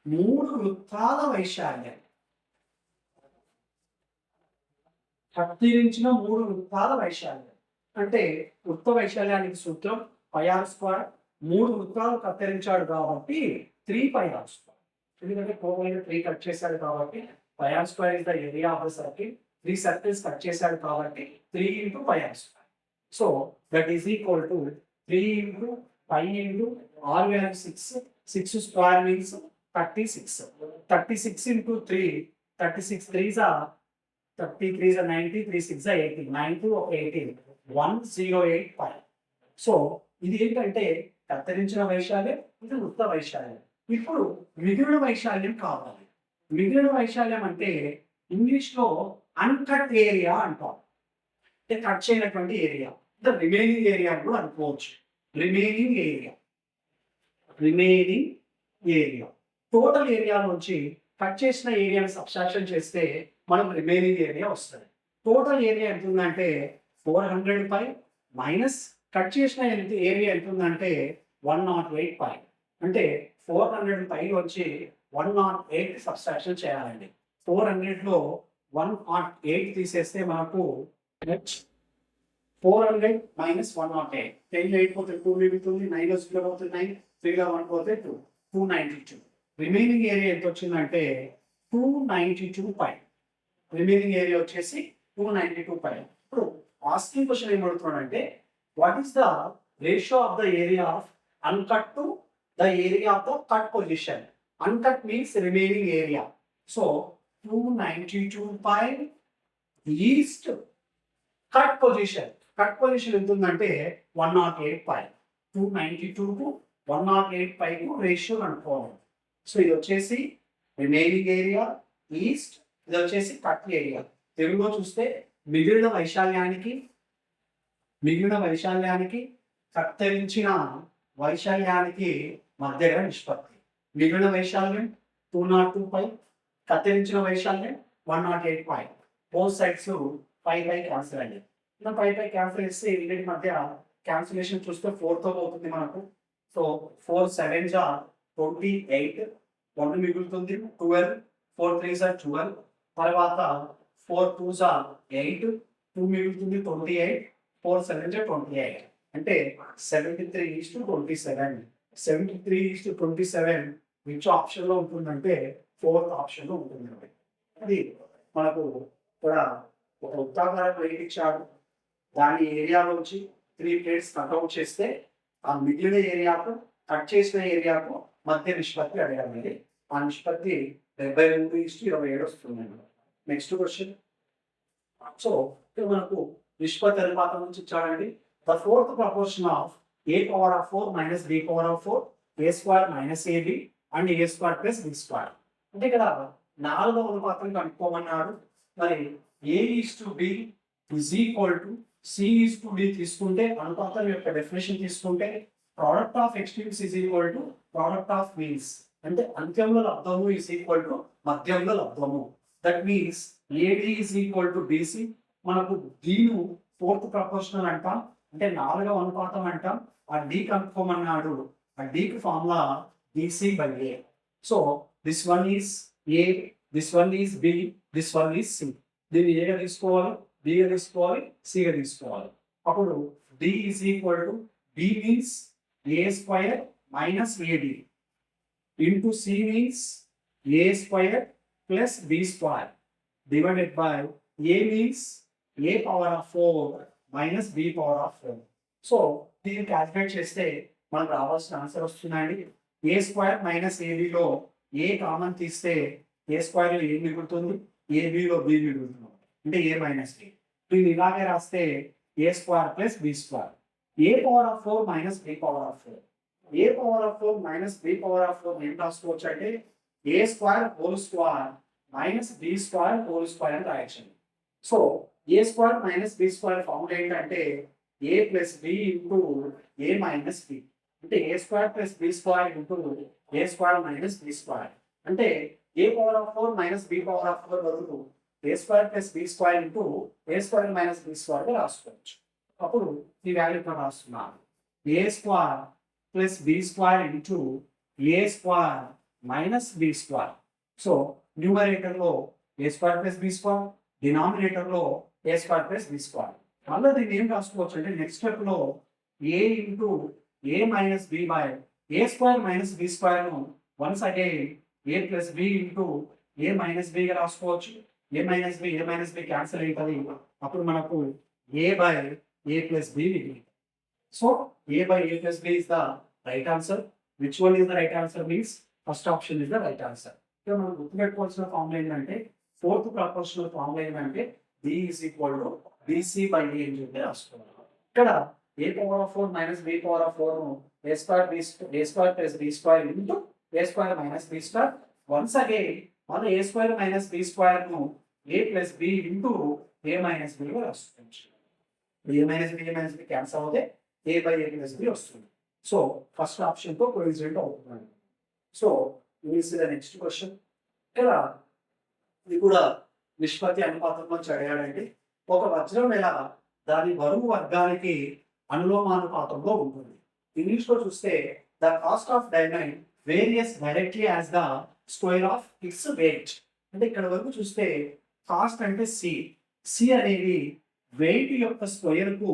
Speaker 1: 3 వృత్తాల వైశాల్యం. కత్తిరించిన 3 వృత్తాల వైశాల్యం అంటే వృత్త వైశాల్యానికి సూత్రం పై ఆర్ స్క్వేర్. 3 వృత్తాలు కత్తిరించాడు కాబట్టి 3 పై ఆర్ స్క్వేర్. ఎందుకంటే టోటల్ 3 కట్ చేశాడు కాబట్టి pi r square is the area of the circle. 3 circles cut చేశాడు కాబట్టి 3 into pi r square. So that is equal to 3 into pi into r value 6. 6 square means 36. 36 into 3, 36 3s are 30, 3s are 90, 3 6 are 80. 9 ఒక 18, 1085. So ఇది ఏంటంటే కత్తిరించిన వైశాల్యం, ఇది వృత్త వైశాల్యం. ఇప్పుడు మిగిలిన వైశాల్యం కావాలి. మిగిలిన వైశాల్యం అంటే ఇంగ్లీష్లో అన్కట్ ఏరియా అంటాం. అంటే కట్ చేయనటువంటి ఏరియా, ద రిమైనింగ్ ఏరియా అని కూడా అనుకోవచ్చు. రిమైనింగ్ ఏరియా టోటల్ ఏరియా నుంచి కట్ చేసిన ఏరియాని సబ్ట్రాక్షన్ చేస్తే మనం రిమైనింగ్ ఏరియా వస్తుంది. టోటల్ ఏరియా ఎంత ఉందంటే 400 పై మైనస్ కట్ చేసిన ఏరియా ఎంత ఉందంటే 108 పై. అంటే 400 పై వచ్చి 108 సబ్ట్రాక్షన్ చేయాలండి. 400లో 108 తీసేస్తే మనకు 400 మైనస్ 108. 10 8 పోతే 2 మిగులుతుంది, 9 0 పోతే 9, 3 1 పోతే 2, 292. రిమైనింగ్ ఏరియా ఎంత వచ్చిందంటే 292 పై. రిమైనింగ్ ఏరియా వచ్చేసి 292 పై. ఇప్పుడు ఆస్కింగ్ క్వశ్చన్ ఏం అడుగుతున్నాడంటే what is the ratio of the area of uncut to the area of the cut position. Uncut means remaining area. So 292 pi east cut position. Cut position ఎంత ఉందంటే 108 పై. 292 కు 108 పైకు ratio అనుకోవాలి. So ఇది వచ్చేసి remaining area east, ఇది వచ్చేసి cut area. తెలుగులో చూస్తే మిగిలిన వైశాల్యానికి కత్తిరించిన వైశాల్యానికి మధ్యగా నిష్పత్తి. మిగిలిన వైశాల్యం 202 పై, కత్తిరించిన వైశాల్యం 108 పై. బోత్ సైడ్స్ 5 పై క్యాన్సిల్ అయ్యింది. మనం 5 పై క్యాన్సిల్ చేస్తే వీటి మధ్య క్యాన్సిలేషన్ చూస్తే 4తో అవుతుంది మనకు. సో 4 7s are 28, 1 మిగులుతుంది 12, 4 3s are 12. తర్వాత 4 2s are 8, 2 మిగులుతుంది 28, 4 7s are 28. అంటే 73:27. 73:27 విచ్ ఆప్షన్లో ఉంటుందంటే 4th ఆప్షన్లో ఉంటుందండి. అది మనకు కూడా ఒక వృత్తాకార ప్లేట్ ఇచ్చాడు. దాని ఏరియాలోంచి 3 ప్లేట్స్ కట్అవుట్ చేస్తే ఆ మిగిలిన ఏరియాకు కట్ చేసిన ఏరియాకు మధ్య నిష్పత్తి అడగాలి. ఆ నిష్పత్తి 73:27 వస్తుందండి. Next question. సో ఇక్కడ మనకు నిష్పత్తి అనుపాతం నుంచి ఇచ్చాడండి. The fourth proportion of a power of 4 minus b power of 4, a square minus ab and a square plus b square. అంటే ఇక్కడ 4వ అనుపాతం కనుక్కోమన్నాడు. మరి a:b is equal to c:d తీసుకుంటే అనుపాతం యొక్క డెఫినేషన్ తీసుకుంటే product of extremes is equal to product of means. అంటే అంత్యంలో లబ్ధము is equal to మధ్యంలో లబ్ధము. That means AD is equal to BC. మనకు దీను 4th ప్రపోర్షనల్ అంటాం, అంటే 4వ అనుపాతం అంటాం. ఆ డి కనుక్కోమన్నాడు. ఆ డికి formula BC/A. So this one is A, this one is B, this one is C. దీన్ని ఏగా తీసుకోవాలి, బిగా తీసుకోవాలి, సిగా తీసుకోవాలి. అప్పుడు D is equal to B means A square minus AD into C means A square plus B square divided by A means A power of 4 minus B power of 4. So దీన్ని calculate చేస్తే మనకు రావాల్సిన answer వస్తుందండి. ఏ square minus ఏబిలో a common తీస్తే ఏ స్క్వేర్లో ఏ మిగులుతుంది, ఏబిలో B మిగులుతుంది, అంటే ఏ minus B. దీన్ని ఇలాగే రాస్తే A square plus B square. A power of 4 minus B power of 4. A power of 4 minus B power of 4 ఏం రాసుకోవచ్చు అంటే A square whole square minus B square whole square అని రాయొచ్చు. So A square minus B square formula ఏంటంటే A plus B into A minus B, అంటే A square plus B square into A square minus B square. అంటే ఏ power of 4 minus B power of 4 బదులు A square plus B square into A square minus B square రాసుకోవచ్చు. అప్పుడు ఈ value ఇక్కడ రాస్తున్నాను, A square plus B square into A square minus B square. So న్యూమరేటర్లో A square plus B square, డినామినేటర్లో A square plus B square. మళ్ళీ దీన్ని ఏం రాసుకోవచ్చు అంటే నెక్స్ట్ స్టెప్లో A into A minus B by A square minus B స్క్వేర్ను once again ఏ plus B into ఏ minus బిగా రాసుకోవచ్చు. ఏ మైనస్ బి క్యాన్సిల్ అవుతుంది, అప్పుడు మనకు A by A plus B మిగిలింది. So A by A plus B is the right answer. Which one is the right answer means first option is the right answer. ఇక్కడ మనం గుర్తుపెట్టుకోవాల్సిన formula ఏంటంటే fourth proportional formula ఏంటంటే B is equal to BC by A అని చెప్పి రాసుకోవాలి. ఇక్కడ A power of 4 minus B power of 4 a square plus B square into A square minus B square. Once again మళ్ళీ a square minus B square ను a plus B into A minus b రాసుకోవచ్చు. ఏ minus b cancel అవుతే a by A plus b వస్తుంది. So first option తో coincident అవుతుంది. So this is the next question. ఇక్కడ ఇది కూడా నిష్పత్తి అనుపాతంలో అడిగాడంటే ఒక వజ్రం ఎలా దాని బరువు వర్గానికి అనులోమానుపాతంలో ఉంటుంది. ఇంగ్లీష్ లో చూస్తే the cost of diamond varies directly as the square of its weight. అంటే ఇక్కడ వరకు చూస్తే కాస్ట్ అంటే సి అనేది వెయిట్ యొక్క స్క్వేర్ కు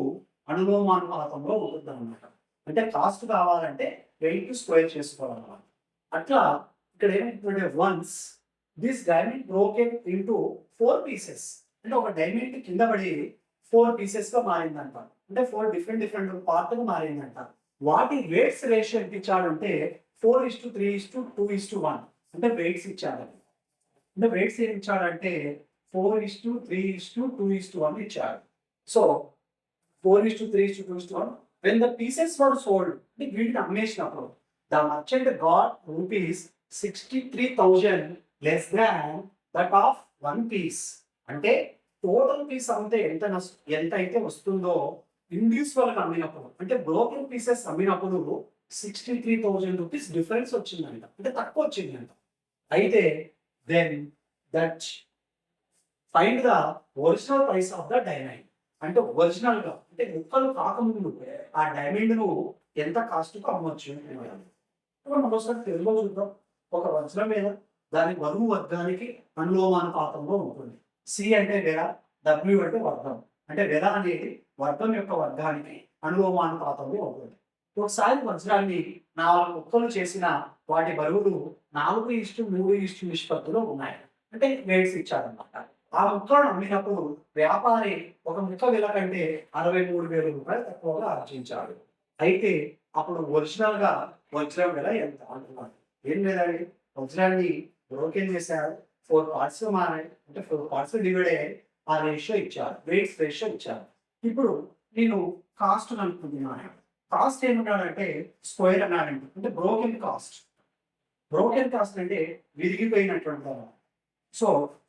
Speaker 1: అనులోమానుపాతంలో ఉంటుంది అన్నమాట. అంటే కాస్ట్ కావాలంటే వెయిట్ స్క్వేర్ చేసుకోవాలన్నమాట. అట్లా ఇక్కడ ఏమైందంటే once this diamond broken into 4 pieces, అంటే ఒక డైమండ్ కింద పడి 4 పీసెస్ గా మారిందంట, అంటే 4 డిఫరెంట్ పార్ట్ గా మారిందంట. వాటి వెయిట్స్ రేషియో ఎంత ఇచ్చాడంటే 4:3:2:1, అంటే వెయిట్స్ ఇచ్చాడు. అంటే వెయిట్స్ ఏం ఇచ్చాడంటే 4:3:2:1 ఇచ్చాడు. So 4:3:2:1 when the pieces were sold, అంటే వీటిని అమ్మేసినప్పుడు the merchant got ₹63,000 less than that of one piece. అంటే టోటల్ పీస్ అంతే ఎంత అయితే వస్తుందో ఇండివిజువల్ గా అమ్మినప్పుడు, అంటే బ్రోకెన్ పీసెస్ అమ్మినప్పుడు 63,000 రూపీస్ డిఫరెన్స్ వచ్చిందంట, అంటే తక్కువ వచ్చిందంట. అయితే then that find the original price of the diamond, అంటే ఒరిజినల్ గా అంటే ముక్కలు కాకముందు ఆ డైమండ్ ను ఎంత కాస్ట్ కు అమ్మవచ్చు. మరోసారి తెలుగులో చూద్దాం. ఒక వజ్రం మీద దాని బరువు వర్గానికి అనులోమానుపాతంలో ఉంటుంది. సి అంటే వెల, డబ్ల్యూ అంటే వర్గం, అంటే వెల అనేది వర్గం యొక్క వర్గానికి అనులోమానుపాతంలో ఉంటుంది. ఒకసారి వజ్రాన్ని 4 ముక్కలు చేసిన వాటి బరువులు 4:3 నిష్పత్తిలో ఉన్నాయి, అంటే వెయిట్స్ ఇచ్చారన్నమాట. ఆ ముక్కలను అమ్మినప్పుడు వ్యాపారి ఒక ముక్క వెల కంటే 63,000 రూపాయలు తక్కువగా ఆర్జించాడు. అయితే అప్పుడు ఒరిజినల్ గా వజ్రం వెల ఎంత అంటున్నాడు. ఏం లేదండి, వజ్రాన్ని బ్రోకెన్ చేశారు, 4 పార్ట్స్ మారాయి, అంటే 4 పార్ట్స్ డివైడ్ అయ్యాయి, ఆ రేషియో ఇచ్చారు, వెయిట్స్ రేషియో ఇచ్చారు. ఇప్పుడు నేను కాస్ట్ అనుకుంటున్నాను. కాస్ట్ ఏమన్నాడంటే స్క్వేర్ అన్నాడంటే, అంటే బ్రోకెన్ కాస్ట్ అంటే విరిగిపోయినటువంటి. సో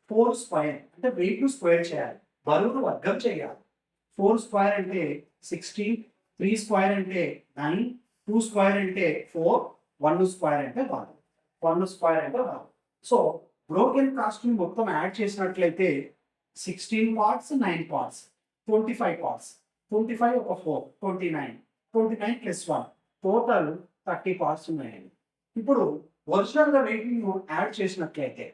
Speaker 1: 4 స్క్వేర్ అంటే వెయిట్ ను స్క్వేర్ చేయాలి, బరువును వర్గం చేయాలి. 4 స్క్వేర్ అంటే 60, 3 స్క్వేర్ అంటే 9, 2 స్క్వేర్ అంటే 4, 1 స్క్వేర్ అంటే 1 స్క్వేర్ అంటే 1. సో బ్రోకెన్ కాస్ట్ ని మొత్తం యాడ్ చేసినట్లయితే 16 పార్ట్స్, 9 పార్ట్స్, 25 పార్ట్స్, 25 ఒక 4, 29 ప్లస్ 1 టోటల్ 30 పార్ట్స్ ఉన్నాయండి. ఇప్పుడు ఒరిజినల్ గా వెయిట్ ని యాడ్ చేసినట్లయితే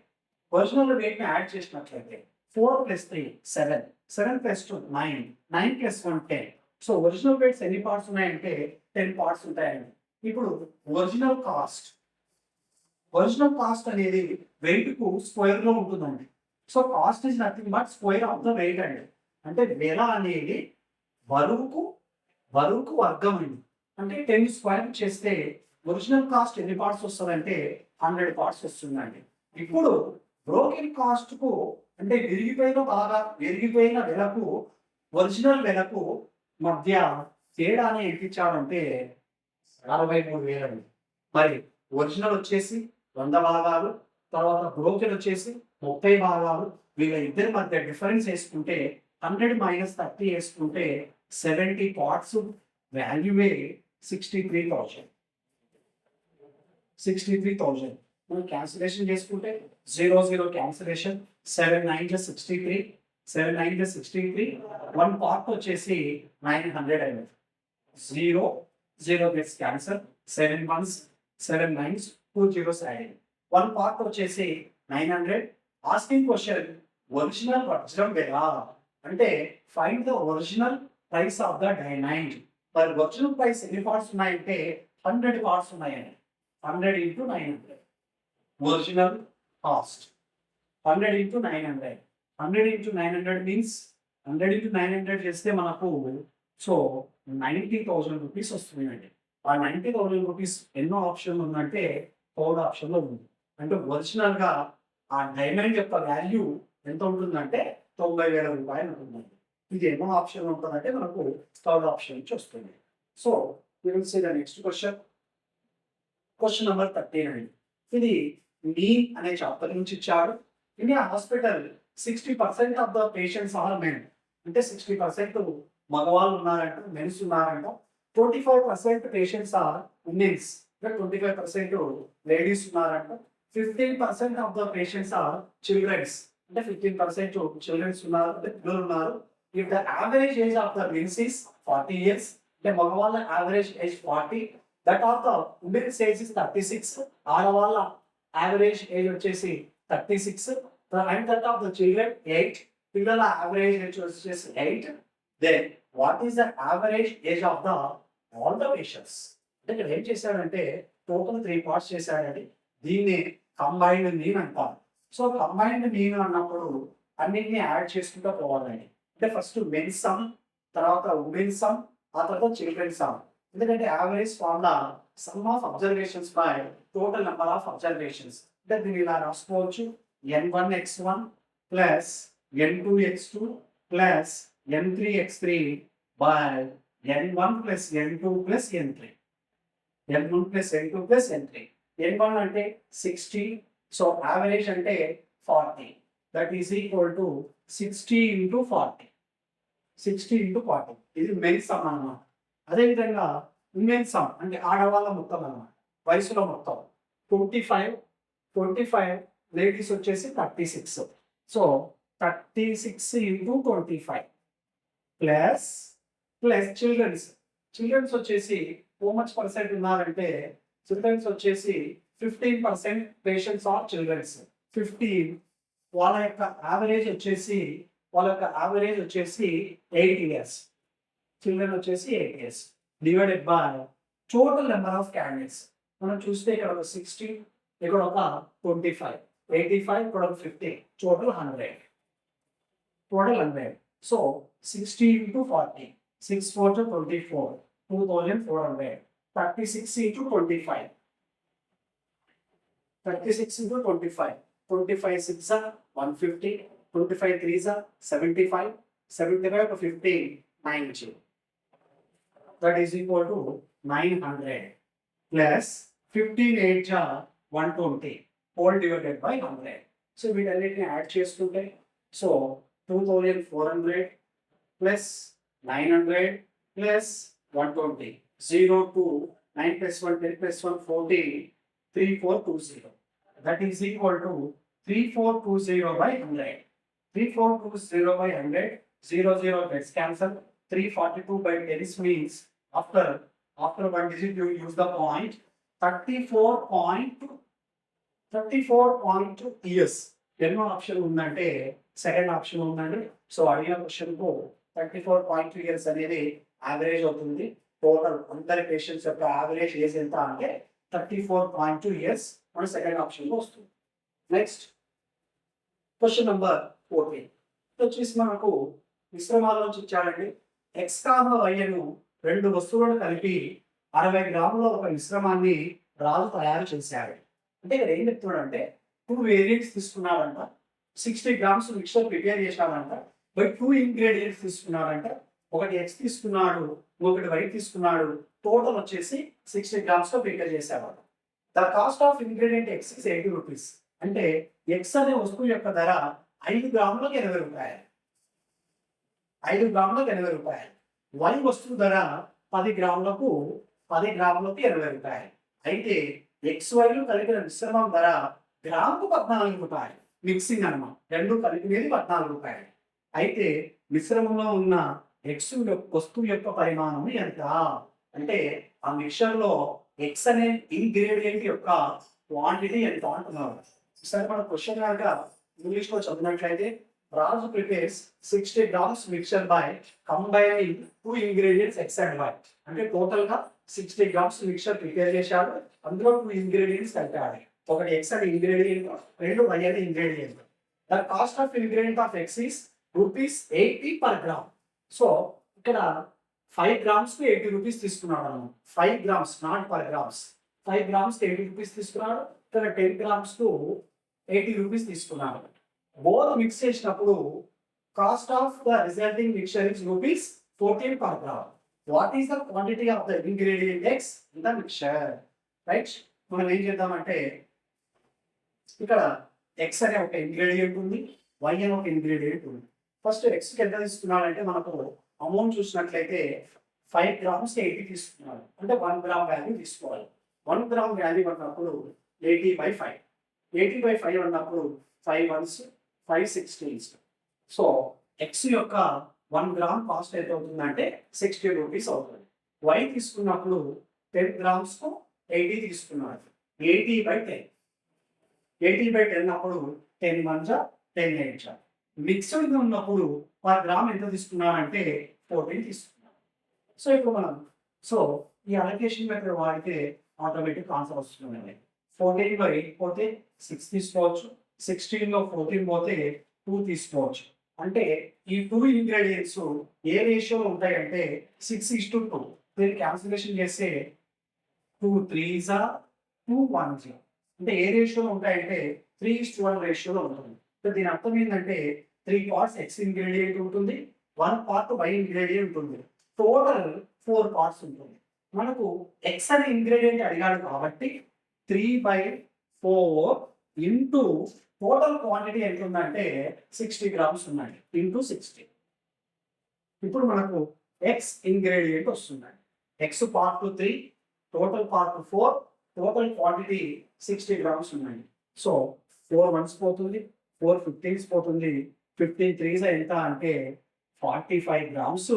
Speaker 1: 4 ప్లస్ 3 7, 7 ప్లస్ 2 9, 9 ప్లస్ 1 10. సో ఒరిజినల్ వెయిట్స్ ఎన్ని పార్ట్స్ ఉన్నాయంటే 10 పార్ట్స్ ఉంటాయండి. ఇప్పుడు ఒరిజినల్ కాస్ట్ అనేది వెయిట్ కు స్క్వేర్ లో ఉంటుందండి. So cost is nothing but square of the weight అండి. అంటే వెల అనేది బరువుకు వర్గం అండి. అంటే 10 స్క్వేర్ చేస్తే ఒరిజినల్ కాస్ట్ ఎన్ని పార్ట్స్ వస్తుందంటే 100 పార్ట్స్ వస్తుందండి. ఇప్పుడు బ్రోకెన్ కాస్ట్ కు అంటే విరిగిపోయిన వెలకు ఒరిజినల్ వెలకు మధ్య తేడాని ఎంత ఇచ్చాడంటే 63,000 అండి. మరి ఒరిజినల్ వచ్చేసి 100 భాగాలు, తర్వాత బ్రోకెన్ వచ్చేసి 30 భాగాలు. వీళ్ళ ఇద్దరి మధ్య డిఫరెన్స్ వేసుకుంటే 100 - 30 వేసుకుంటే 70 పార్ట్స్ వాల్యూవే 63,000. 63,000 మనం క్యాన్సిలేషన్ చేసుకుంటే 0 క్యాన్సిలేషన్ 7 9 63 7 9 63 1 పార్ట్ వచ్చేసి 900 అయింది. 0 gets cancer 7 1s 7 9s 2 zeros added. 1 part వచ్చేసి 900. ఆస్కింగ్ క్వశ్చన్ ఒరిజినల్ వజ్రం వెల అంటే find the original price of the diamond. మరి ఒరిజినల్ ప్రైస్ ఎన్ని పార్ట్స్ ఉన్నాయంటే 100 పార్ట్స్ ఉన్నాయండి. 100 into 900 original cost 100 into 900 100 into 900 means 100 into 900 చేస్తే మనకు సో 90,000 రూపీస్ వస్తున్నాయండి. ఆ 90,000 రూపీస్ ఎన్నో ఆప్షన్ ఉందంటే థర్డ్ ఆప్షన్ లో ఉంది. అంటే ఒరిజినల్ గా ఆ డైమండ్ యొక్క వాల్యూ ఎంత ఉంటుందంటే 90,000 రూపాయలు ఉంటుందండి. ఇది ఎన్నో ఆప్షన్ ఉంటుందంటే మనకు థర్డ్ ఆప్షన్ నుంచి వస్తుంది. So we will see the next question. Question number 39. ఇది మీన్ అనే చాప్టర్ నుంచి ఇచ్చాడు. India hospital 60% of the patients are men. అంటే 60% మగవాళ్ళు ఉన్నారంట, మెన్స్ ఉన్నారంట. 24% పేషెంట్స్ ఆర్ ఉమెన్స్. అంటే 25% లేడీస్ ఉన్నారంట. 15% of the patients are childrens. అంటే 15% చిల్డ్రన్స్ ఉన్నారు, అంటే పిల్లలు ఉన్నారు. If the average age of the mens is 40 years, అంటే మగవాళ్ళ average age 40, that of the womens age is 36, ఆడవాళ్ళ యావరేజ్ ఏజ్ వచ్చేసి 36, and that of the children 8, పిల్లల యావరేజ్ ఏజ్ వచ్చేసి 8. Then what is the average age of the all the patients. అంటే ఇక్కడ ఏం చేశాడంటే టోటల్ 3 పార్ట్స్ చేశాడండి. దీన్ని కంబైన్డ్ మీన్ అంటారు. సో కంబైన్డ్ మీన్ అన్నప్పుడు అన్నింటినీ యాడ్ చేసుకుంటూ పోవాలండి. అంటే ఫస్ట్ మెన్స్ సమ్, తర్వాత ఉమెన్స్ సమ్, ఆ తర్వాత చిల్డ్రన్ సమ్. ఎందుకంటే average formula some of observations by total number of observations. అంటే దీన్ని ఇలా రాసుకోవచ్చు. n1x1 plus n2x2 plus n3x3 by n1 plus n2 plus n3. n1 plus n2 plus n3. n1 అంటే 60, so average అంటే 40. That is equal to 60 into 40. 60 into 40 ఇది men's some అన్నమాట. అదేవిధంగా women's some అంటే ఆడవాళ్ళ మొత్తం అన్నమాట, వయసులో మొత్తం 25 లేడీస్ వచ్చేసి 36. సో 36 into 25 ప్లస్ చిల్డ్రన్స్ వచ్చేసి హౌ మచ్ పర్సెంట్ ఉన్నారంటే చిల్డ్రన్స్ వచ్చేసి 15% పేషెంట్స్ ఆర్ చిల్డ్రన్స్. 15 వాళ్ళ యొక్క యావరేజ్ వచ్చేసి 8 years. చిల్డ్రన్ వచ్చేసి 8 years divided by total number of candidates. మనం చూస్తే ఇక్కడ ఒక 60, ఇక్కడ ఒక 25, 85, ఇక్కడ ఒక 50, total 100. So 60 into 40, 6 4 24, 2400. 36 into 25, 36 into 25, 25 6 are 150, 25 3s are 75, 75 to 50 90. That is equal to 900 plus 15 8 are 120 all divided by 100. So we directly add చేసుకుంటే so 2400 plus 900 plus 120, 0 to 9 plus 1 10 plus 1 40, 3420. That is equal to 3420 by 100. 3420 by 100, 0 gets cancelled. 342 by 10 means after 1 digit you use the point. 34.2 years. ఎన్నో option ఉందంటే second option ఉందండి. So అడిగిన question కు 34.2 years అనేది average అవుతుంది. Total అందరి patients యొక్క average age ఎంత అంటే 34.2 years మన సెకండ్ ఆప్షన్ లో వస్తుంది. నెక్స్ట్ క్వశ్చన్ నెంబర్ 14 వచ్చేసి మనకు మిశ్రమాల నుంచి ఇచ్చాడండి. x, y ను రెండు వస్తువులను కలిపి 60 గ్రాముల ఒక మిశ్రమాన్ని రాజు తయారు చేశాడు. అంటే ఇక్కడ ఏం చెప్తున్నాడంటే 2 వేరియంట్స్ తీసుకున్నాడంట, 60 గ్రామ్స్ మిక్చర్ ప్రిపేర్ చేశాడంట, బట్ 2 ఇంగ్రీడియంట్స్ తీసుకున్నాడంట. ఒకటి ఎక్స్ తీసుకున్నాడు, ఇంకొకటి వై తీసుకున్నాడు. టోటల్ వచ్చేసి 60 గ్రామ్స్ లో ప్రిపేర్ చేశాడు. The cost of ingredient X is 80 rupees. అంటే ఎక్స్ అనే వస్తువు యొక్క ధర 5 గ్రాములకు 80 రూపాయలు. 5 గ్రాములకు 80 రూపాయలు. వై వస్తువు ధర 10 గ్రాములకు 80 రూపాయలు. అయితే ఎక్స్ వైలు కలిపిన మిశ్రమం ధర గ్రాముకు 14 రూపాయలు. మిక్సింగ్ అన్నమాట, రెండు కలిపినది 14 రూపాయలు. అయితే మిశ్రమంలో ఉన్న ఎక్స్ వస్తువు యొక్క పరిమాణం ఎంత అంటే ఆ మిక్చర్ లో ఎక్స్ అనే ఇంగ్రీడియంట్ యొక్క క్వాంటిటీ ఎంత అంటున్నారు. సరే మన క్వశ్చన్ కనుక ఇంగ్లీష్ లో చదివినట్లయితే Raju prepares 60 grams mixture by combining 2 ingredients X and Y. అంటే టోటల్ గా 60 గ్రామ్స్ మిక్చర్ ప్రిపేర్ చేశాడు, అందులో 2 ఇంగ్రీడియంట్స్ కలిపాడు. ఒకటి ఎక్స్ అనే ఇంగ్రీడియంట్, రెండు వై అనే ingredient. The cost of ingredient of X is ₹80 per gram. So ఇక్కడ 5 గ్రామ్స్ కి 80 రూపీస్ తీసుకున్నాడు అన్నమాట. 5 grams not per grams. 5 grams కి 80 రూపీస్ తీసుకున్నాడు, ఇక్కడ 10 గ్రామ్స్ కు 80 రూపీస్ తీసుకున్నాడు. బోత్ మిక్స్ చేసినప్పుడు cost of the resulting mixture is ₹14 per gram. What is the quantity of the ingredient X in the mixture? Right, మనం ఏం చేద్దామంటే ఇక్కడ ఎక్స్ అనే ఒక ఇంగ్రీడియంట్ ఉంది, వై అనే ఒక ఇంగ్రీడియంట్ ఉంది. ఫస్ట్ ఎక్స్ కి ఎంత తీసుకున్నాడంటే మనకు అమౌంట్ చూసినట్లయితే 5 గ్రామ్స్ 80 తీసుకున్నాడు, అంటే 1 గ్రామ్ వాల్యూ తీసుకోవాలి. 1 గ్రామ్ వాల్యూ అన్నప్పుడు 80/5. 80/5 అన్నప్పుడు 5 1s 5 16s. సో ఎక్స్ యొక్క 1 గ్రామ్ కాస్ట్ ఎంత అవుతుందంటే 60 రూపీస్ అవుతుంది. వై తీసుకున్నప్పుడు 10 గ్రామ్స్ కు 80 తీసుకున్నాడు, 80/10. 80/10 అప్పుడు 10 1 10 8. మిక్స్డ్ ఉన్నప్పుడు పర్ గ్రామ్ ఎంత తీసుకున్నారంటే 14 తీసుకున్నాం. సో ఇప్పుడు మనం ఈ అలొకేషన్ మెథడ్ వాడితే ఆటోమేటిక్ ఆన్సర్ వస్తుంది. 14లో 8 పోతే 6 తీసుకోవచ్చు, 16లో 14 పోతే 2 తీసుకోవచ్చు. అంటే ఈ 2 ఇంగ్రీడియంట్స్ ఏ రేషియోలో ఉంటాయంటే 6:2. దీన్ని క్యాన్సిలేషన్ చేస్తే 2 3s 2 1s. అంటే ఏ రేషియోలో ఉంటాయంటే 3:1 రేషియోలో ఉంటుంది. దీని అర్థం ఏంటంటే 3 parts ఎక్స్ ఇంగ్రీడియంట్ ఉంటుంది, 1 part వై ఇంగ్రీడియంట్ ఉంటుంది, టోటల్ 4 parts ఉంటుంది. మనకు ఎక్స్ అనే ఇంగ్రీడియంట్ అడిగాడు కాబట్టి 3/4 ఇంటూ టోటల్ క్వాంటిటీ ఎంత ఉందంటే 60 గ్రామ్స్ ఉన్నాయి ఇంటూ 60. ఇప్పుడు మనకు ఎక్స్ ఇంగ్రీడియంట్ వస్తుంది. X part 3, total part 4, total quantity 60 grams ఉన్నాయి. సో 4 1s పోతుంది, 4 15s పోతుంది, 15 3s ఎంత అంటే 45 గ్రామ్స్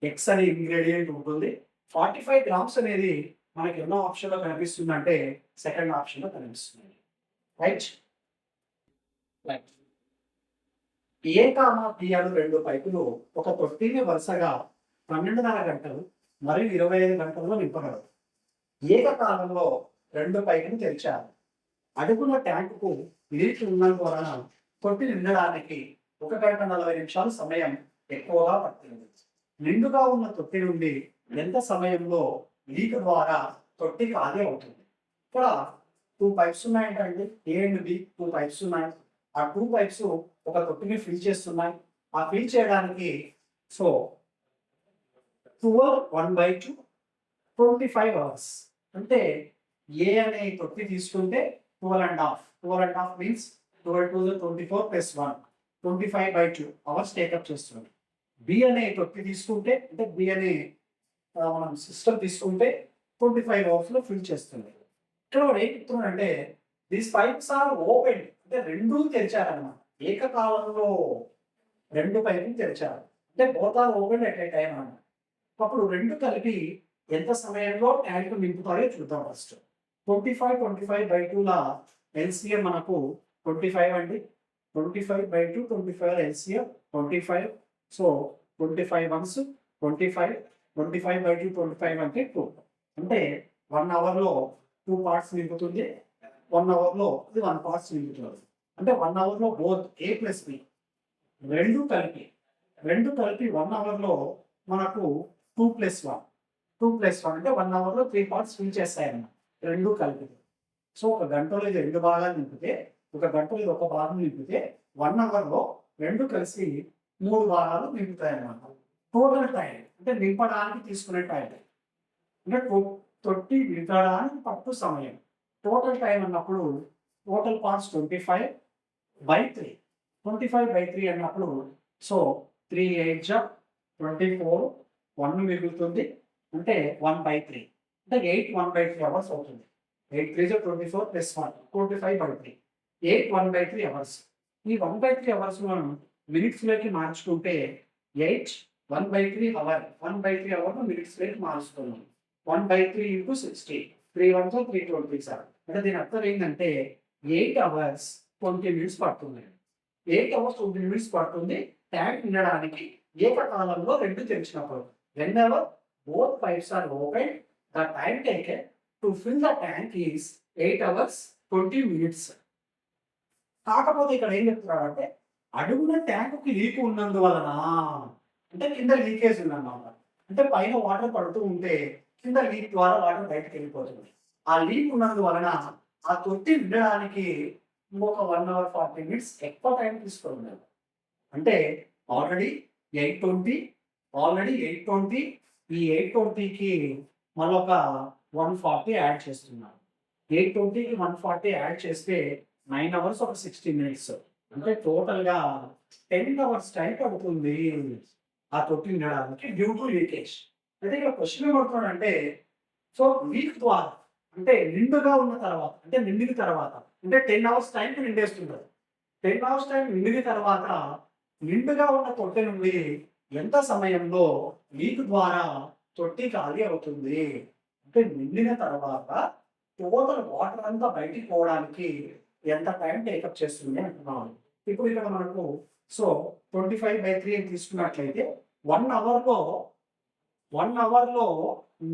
Speaker 1: ఎక్స్ అనే ఇంగ్రీడియంట్ ఉంటుంది. 45 గ్రామ్స్ అనేది మనకి ఎన్నో ఆప్షన్ లో కనిపిస్తుంది అంటే సెకండ్ ఆప్షన్ లో కనిపిస్తుంది. రైట్, ఏ కామా బియ్యాలు 2 పైపులు ఒక తొట్టిని వరుసగా 12.5 గంటలు మరియు 25 గంటల్లో నింపగలరు. ఏకకాలంలో 2 పైపులు తెరిచారు. అడుగుల ట్యాంకుకు నీటి ఉండడం వలన తొట్టి నిండడానికి 1 గంట 40 నిమిషాలు సమయం ఎక్కువగా పడుతుంది. నిండుగా ఉన్న తొట్టి నుండి ఎంత సమయంలో లీక్ ద్వారా తొట్టి ఖాళీ అవుతుంది? ఇక్కడ 2 పైప్స్ ఉన్నాయంటండి, ఏ అండ్ బి 2 పైప్స్ ఉన్నాయి. ఆ 2 పైప్స్ ఒక తొట్టిని ఫిల్ చేస్తున్నాయి. ఆ ఫిల్ చేయడానికి 12 1/2 25 hours. అంటే ఏ అనే తొట్టి తీసుకుంటే 12.5 మీన్స్ 12 to 24 + 1 25/2 అవర్స్ టేకప్ చేస్తుంది. బి అనే తొట్టి తీసుకుంటే అంటే బి అనే మనం సిస్టమ్ తీసుకుంటే 25 hours లో ఫిల్ చేస్తుంది. ఇక్కడ ఏం చెప్తున్నాడంటే దీస్ పైప్స్ ఆర్ ఓపెన్, అంటే 2 తెరిచారన్నమాట. ఏకకాలంలో 2 పైపులు తెరిచారు, అంటే both are open at a time అన్నమాట. అప్పుడు 2 కలిపి ఎంత సమయంలో ట్యాంక్ నింపుతాయో చూద్దాం. ఫస్ట్ 25/2 ల ఎల్సిఎం మనకు 25 అండి. 25/2 25 ఎల్సిఎం 25. సో 25 1s 25, 25/2 25 అంటే 2. అంటే 1 hour లో 2 parts నింపుతుంది, 1 hour లో ఇది 1 parts నింపుతుంది. అంటే 1 hour లో బోత్ ఏ ప్లస్ బి రెండు కలిపి 1 hour లో మనకు 2 + 1 2 + 1 అంటే 1 అవర్లో 3 పార్ట్స్ ఫిల్ చేస్తాయన్నమాట రెండు కలిపితే. సో ఒక గంటలో ఇది 2 భాగాలు నింపితే, ఒక గంటలో ఇది ఒక భాగం నింపితే 1 అవర్లో 2 కలిసి 3 భాగాలు నింపుతాయన్నమాట. టోటల్ టైం అంటే నింపడానికి తీసుకునే టైం అంటే తొట్టి నింపడానికి పట్టు సమయం. టోటల్ టైం అన్నప్పుడు టోటల్ పార్ట్స్ 25/3. 25/3 అన్నప్పుడు సో 3 8 జా 24, 1 మిగులుతుంది అంటే 1/3 అంటే 8 1/3 అవర్స్ అవుతుంది. 8 3 24 + 1 25/3 8 1/3 అవర్స్. ఈ 1/3 అవర్స్ మనం మినిట్స్లోకి మార్చుకుంటే 8 1/3 అవర్ 1/3 అవర్ను మినిట్స్లోకి మారుస్తున్నాం. 1/3 × 60 3 1 320 సార్. అంటే దీని అర్థం ఏంటంటే 8 అవర్స్ 20 మినిట్స్ పడుతుంది. 8 అవర్స్ 20 మినిట్స్ పడుతుంది ట్యాంక్ నిండడానికి ఏకకాలంలో 2 తెరిచినప్పుడు. whenever both pipes are open, the time taken to fill the tank is 8 hours 20 minutes. కాకపోతే ఇక్కడ ఏం చెప్తున్నారంటే అడుగున ట్యాంకుకి లీక్ ఉన్నందువలన అంటే కింద లీకేజ్ ఉందన్నమాట. అంటే పైన వాటర్ పడుతూ ఉంటే కింద లీక్ ద్వారా వాటర్ బయటకు వెళ్ళిపోతుంది. ఆ లీక్ ఉన్నందువలన ఆ తొట్టి నిండడానికి ఇంకొక 1 hour 40 minutes ఎక్కువ టైం తీసుకుంది. అంటే ఆల్రెడీ 820 ఈ 820కి మరొక 140 యాడ్ చేస్తున్నాను. 820కి 140 యాడ్ చేస్తే 9 hours ఒక 60 minutes. అంటే టోటల్గా 10 hours టైం పడుతుంది ఆ తొట్టి నిండడానికి డ్యూ టు లీకేజ్. అయితే ఇక్కడ క్వశ్చన్ ఏమవుతుందంటే సో లీక్ ద్వారా అంటే నిండుగా ఉన్న తర్వాత అంటే నిండిన తర్వాత అంటే 10 hours టైంకి నిండేస్తున్నారు. 10 hours టైం నిండిన తర్వాత నిండుగా ఉన్న తొట్టి నుండి ఎంత సమయంలో లీక్ ద్వారా తొట్టి ఖాళీ అవుతుంది అంటే నిండిన తర్వాత టోటల్ వాటర్ అంతా బయటికి పోవడానికి ఎంత టైం టేకప్ చేస్తుంది అంటున్నాను. ఇప్పుడు ఇక్కడ మనకు సో 25/3 అని తీసుకున్నట్లయితే 1 అవర్లో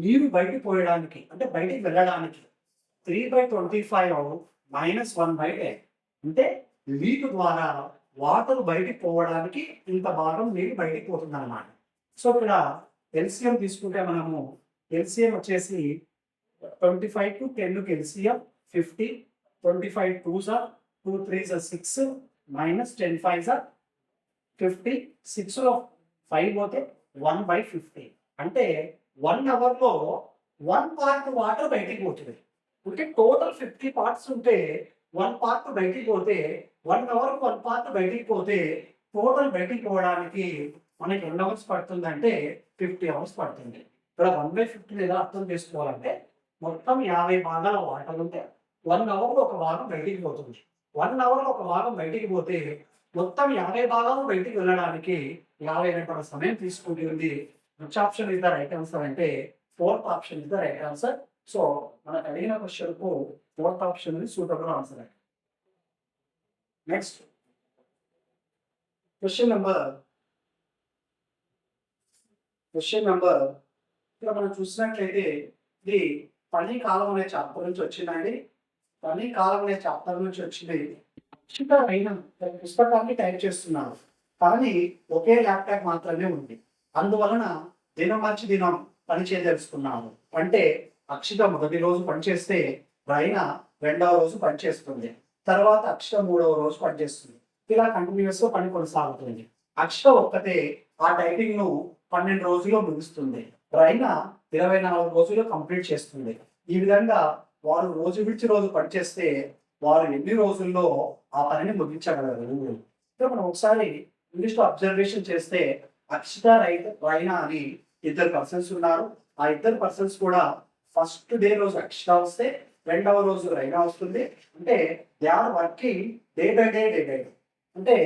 Speaker 1: నీరు బయటికి పోయడానికి అంటే బయటికి వెళ్ళడానికి 3/25 - 1/10 అంటే లీక్ ద్వారా వాటర్ బయటికి పోవడానికి ఇంత భాగం నీరు బయటికి పోతుంది అన్నమాట. సో ఇక్కడ ఎల్సిఎం తీసుకుంటే మనము ఎల్సిఎం వచ్చేసి 25 టు 10కి ఎల్సిఎం 50, 25 2s 2 3s 6 - 10 5s 50, 6లో 5 పోతే 1/50 అంటే 1 అవర్లో 1 పార్ట్ వాటర్ బయటికి పోతుంది. అంటే టోటల్ 50 పార్ట్స్ ఉంటే 1 పార్ట్ బయటికి పోతే 1 అవర్కి 1 పార్ట్ బయటికి పోతే టోటల్ బయటికి పోవడానికి మనకి ఎన్ని అవర్స్ పడుతుంది అంటే 50 hours పడుతుంది. ఇక్కడ 1/50 ఎలా అర్థం చేసుకోవాలంటే మొత్తం 50 భాగాల వాటర్ ఉంటే 1 అవర్లో ఒక భాగం బయటికి పోతుంది. 1 అవర్లో ఒక భాగం బయటికి పోతే మొత్తం 50 భాగాలు బయటికి వెళ్ళడానికి 50 గంటల సమయం తీసుకుంటుంది. Which option is the right answer అంటే 4th option is the right answer. So మనకు అడిగిన క్వశ్చన్కు 4th ఆప్షన్ ఇది suitable answer. Next question number ఇక్కడ మనం చూసినట్లయితే ఇది పని కాలం అనే చాప్టర్ నుంచి వచ్చిందండి. పని కాలం అనే చాప్టర్ నుంచి వచ్చింది. అయిన పుస్తకాన్ని టైప్ చేస్తున్నాను కానీ ఒకే ల్యాప్టాప్ మాత్రమే ఉంది. అందువలన దినం మంచి దినం పని చేయదలుచుకున్నాను. అంటే అక్షిత మొదటి రోజు పనిచేస్తే రైనా 2వ రోజు పనిచేస్తుంది. తర్వాత అక్షిత 3వ రోజు పనిచేస్తుంది. ఇలా కంటిన్యూస్ గా పని కొనసాగుతుంది. అక్షిత ఒక్కతే ఆ టైపింగ్ ను 12 రోజుల్లో ముగిస్తుంది. రైనా 24 రోజుల్లో కంప్లీట్ చేస్తుంది. ఈ విధంగా వారు రోజు విడిచి రోజు పనిచేస్తే వారు ఎన్ని రోజుల్లో ఆ పనిని ముగించగలరు. ఇక్కడ మనం ఒకసారి ఇంగ్లీష్లో అబ్జర్వేషన్ చేస్తే అక్షిత రైనా అని 2 పర్సన్స్ ఉన్నారు. ఆ 2 పర్సన్స్ కూడా ఫస్ట్ డే రోజు అక్షిత వస్తే 2వ రోజు రైనా వస్తుంది. అంటే they are working day by day అంటే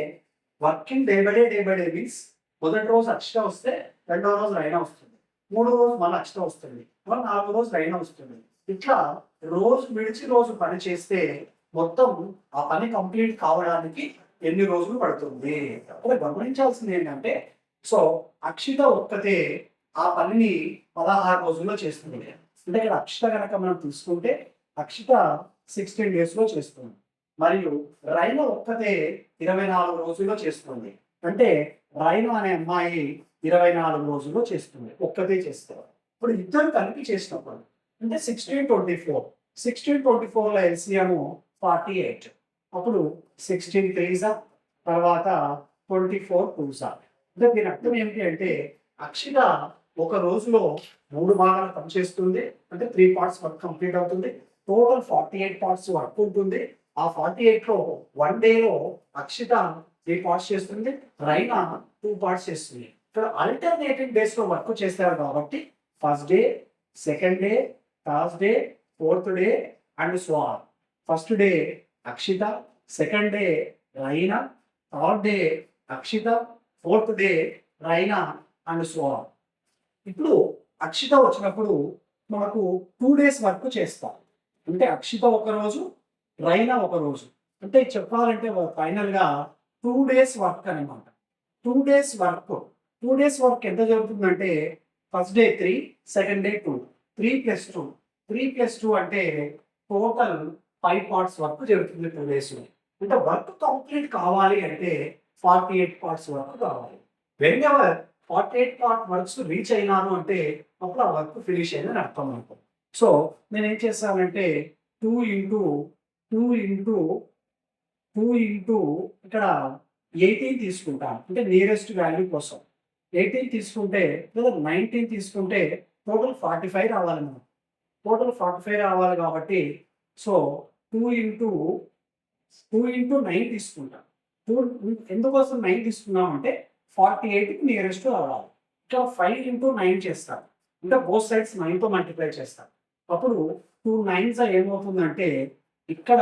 Speaker 1: working day by day means మొదటి రోజు అక్షిత వస్తే 2వ రోజు రైనా వస్తుంది. 3వ రోజు మళ్ళీ అక్షిత వస్తుంది. మళ్ళీ 4వ రోజు రైనా వస్తుంది. ఇట్లా రోజు విడిచి రోజు పని చేస్తే మొత్తం ఆ పని కంప్లీట్ కావడానికి ఎన్ని రోజులు పడుతుంది. అక్కడ గమనించాల్సింది ఏంటంటే సో అక్షిత ఒక్కతే ఆ పనిని 16 రోజుల్లో చేస్తుంది. అంటే ఇక్కడ అక్షిత కనుక మనం తీసుకుంటే అక్షిత 16 days లో చేస్తుంది. మరియు రైనా ఒక్కతే 24 రోజుల్లో చేస్తుంది. అంటే రైనా అనే అమ్మాయి 24 రోజుల్లో చేస్తుంది. ఒక్కతే చేస్తారు. ఇప్పుడు ఇద్దరు కలిపి చేసినప్పుడు అంటే 1624 1624లో ఎల్సిఎం 48 అప్పుడు 16 3 తర్వాత 24 2 అంటే దీని అర్థం ఏంటి అంటే అక్షిత ఒక రోజులో 3 భాగాలు పనిచేస్తుంది అంటే 3 పార్ట్స్ వర్క్ కంప్లీట్ అవుతుంది టోటల్ 48 పార్ట్స్ వర్క్ ఉంటుంది ఆ 48 లో 1 డేలో అక్షిత 3 పార్ట్స్ చేస్తుంది రైనా 2 పార్ట్స్ చేస్తుంది ఇక్కడ ఆల్టర్నేటివ్ డేస్ లో వర్క్ చేస్తారు కాబట్టి first day second day Thursday fourth day and so on first day Akshita second day Raina third day Akshita fourth day Raina and so on ఇప్పుడు అక్షిత వచ్చినప్పుడు మనకు 2 డేస్ వర్క్ చేస్తాం అంటే అక్షిత ఒక రోజు రైనా ఒక రోజు అంటే చెప్పాలంటే ఫైనల్ గా 2 డేస్ వర్క్ అనమాట 2 డేస్ వర్క్ 2 డేస్ వర్క్ ఎంత జరుగుతుందంటే first day 3 second day 2 3 plus 2 3 plus 2 అంటే టోటల్ 5 పార్ట్స్ వర్క్ జరుగుతుంది 2 డేస్ లో అంటే వర్క్ కంప్లీట్ కావాలి అంటే 48 పార్ట్స్ వర్క్ కావాలి when ever 48 part works reach అయినాను అంటే అప్పుడు ఆ వర్క్ ఫినిష్ అయిందని అర్థం అనుకో సో నేను ఏం చేస్తానంటే 2 ఇంటూ 2 ఇంటూ 2 ఇంటూ ఇక్కడ 18 తీసుకుంటాను అంటే నియరెస్ట్ వాల్యూ కోసం 18 తీసుకుంటే లేదా 19 తీసుకుంటే టోటల్ 45 రావాలి మనం టోటల్ 45 రావాలి కాబట్టి సో 2 ఇంటూ 9 తీసుకుంటాం 2 ఎందుకోసం 9 తీసుకున్నాం అంటే 48కి నియరెస్ట్ రావాలి ఇక్కడ 5 ఇంటూ 9 చేస్తాం అంటే బోత్ సైడ్స్ 9తో మల్టిప్లై చేస్తాం అప్పుడు 2 9s ఏమవుతుందంటే ఇక్కడ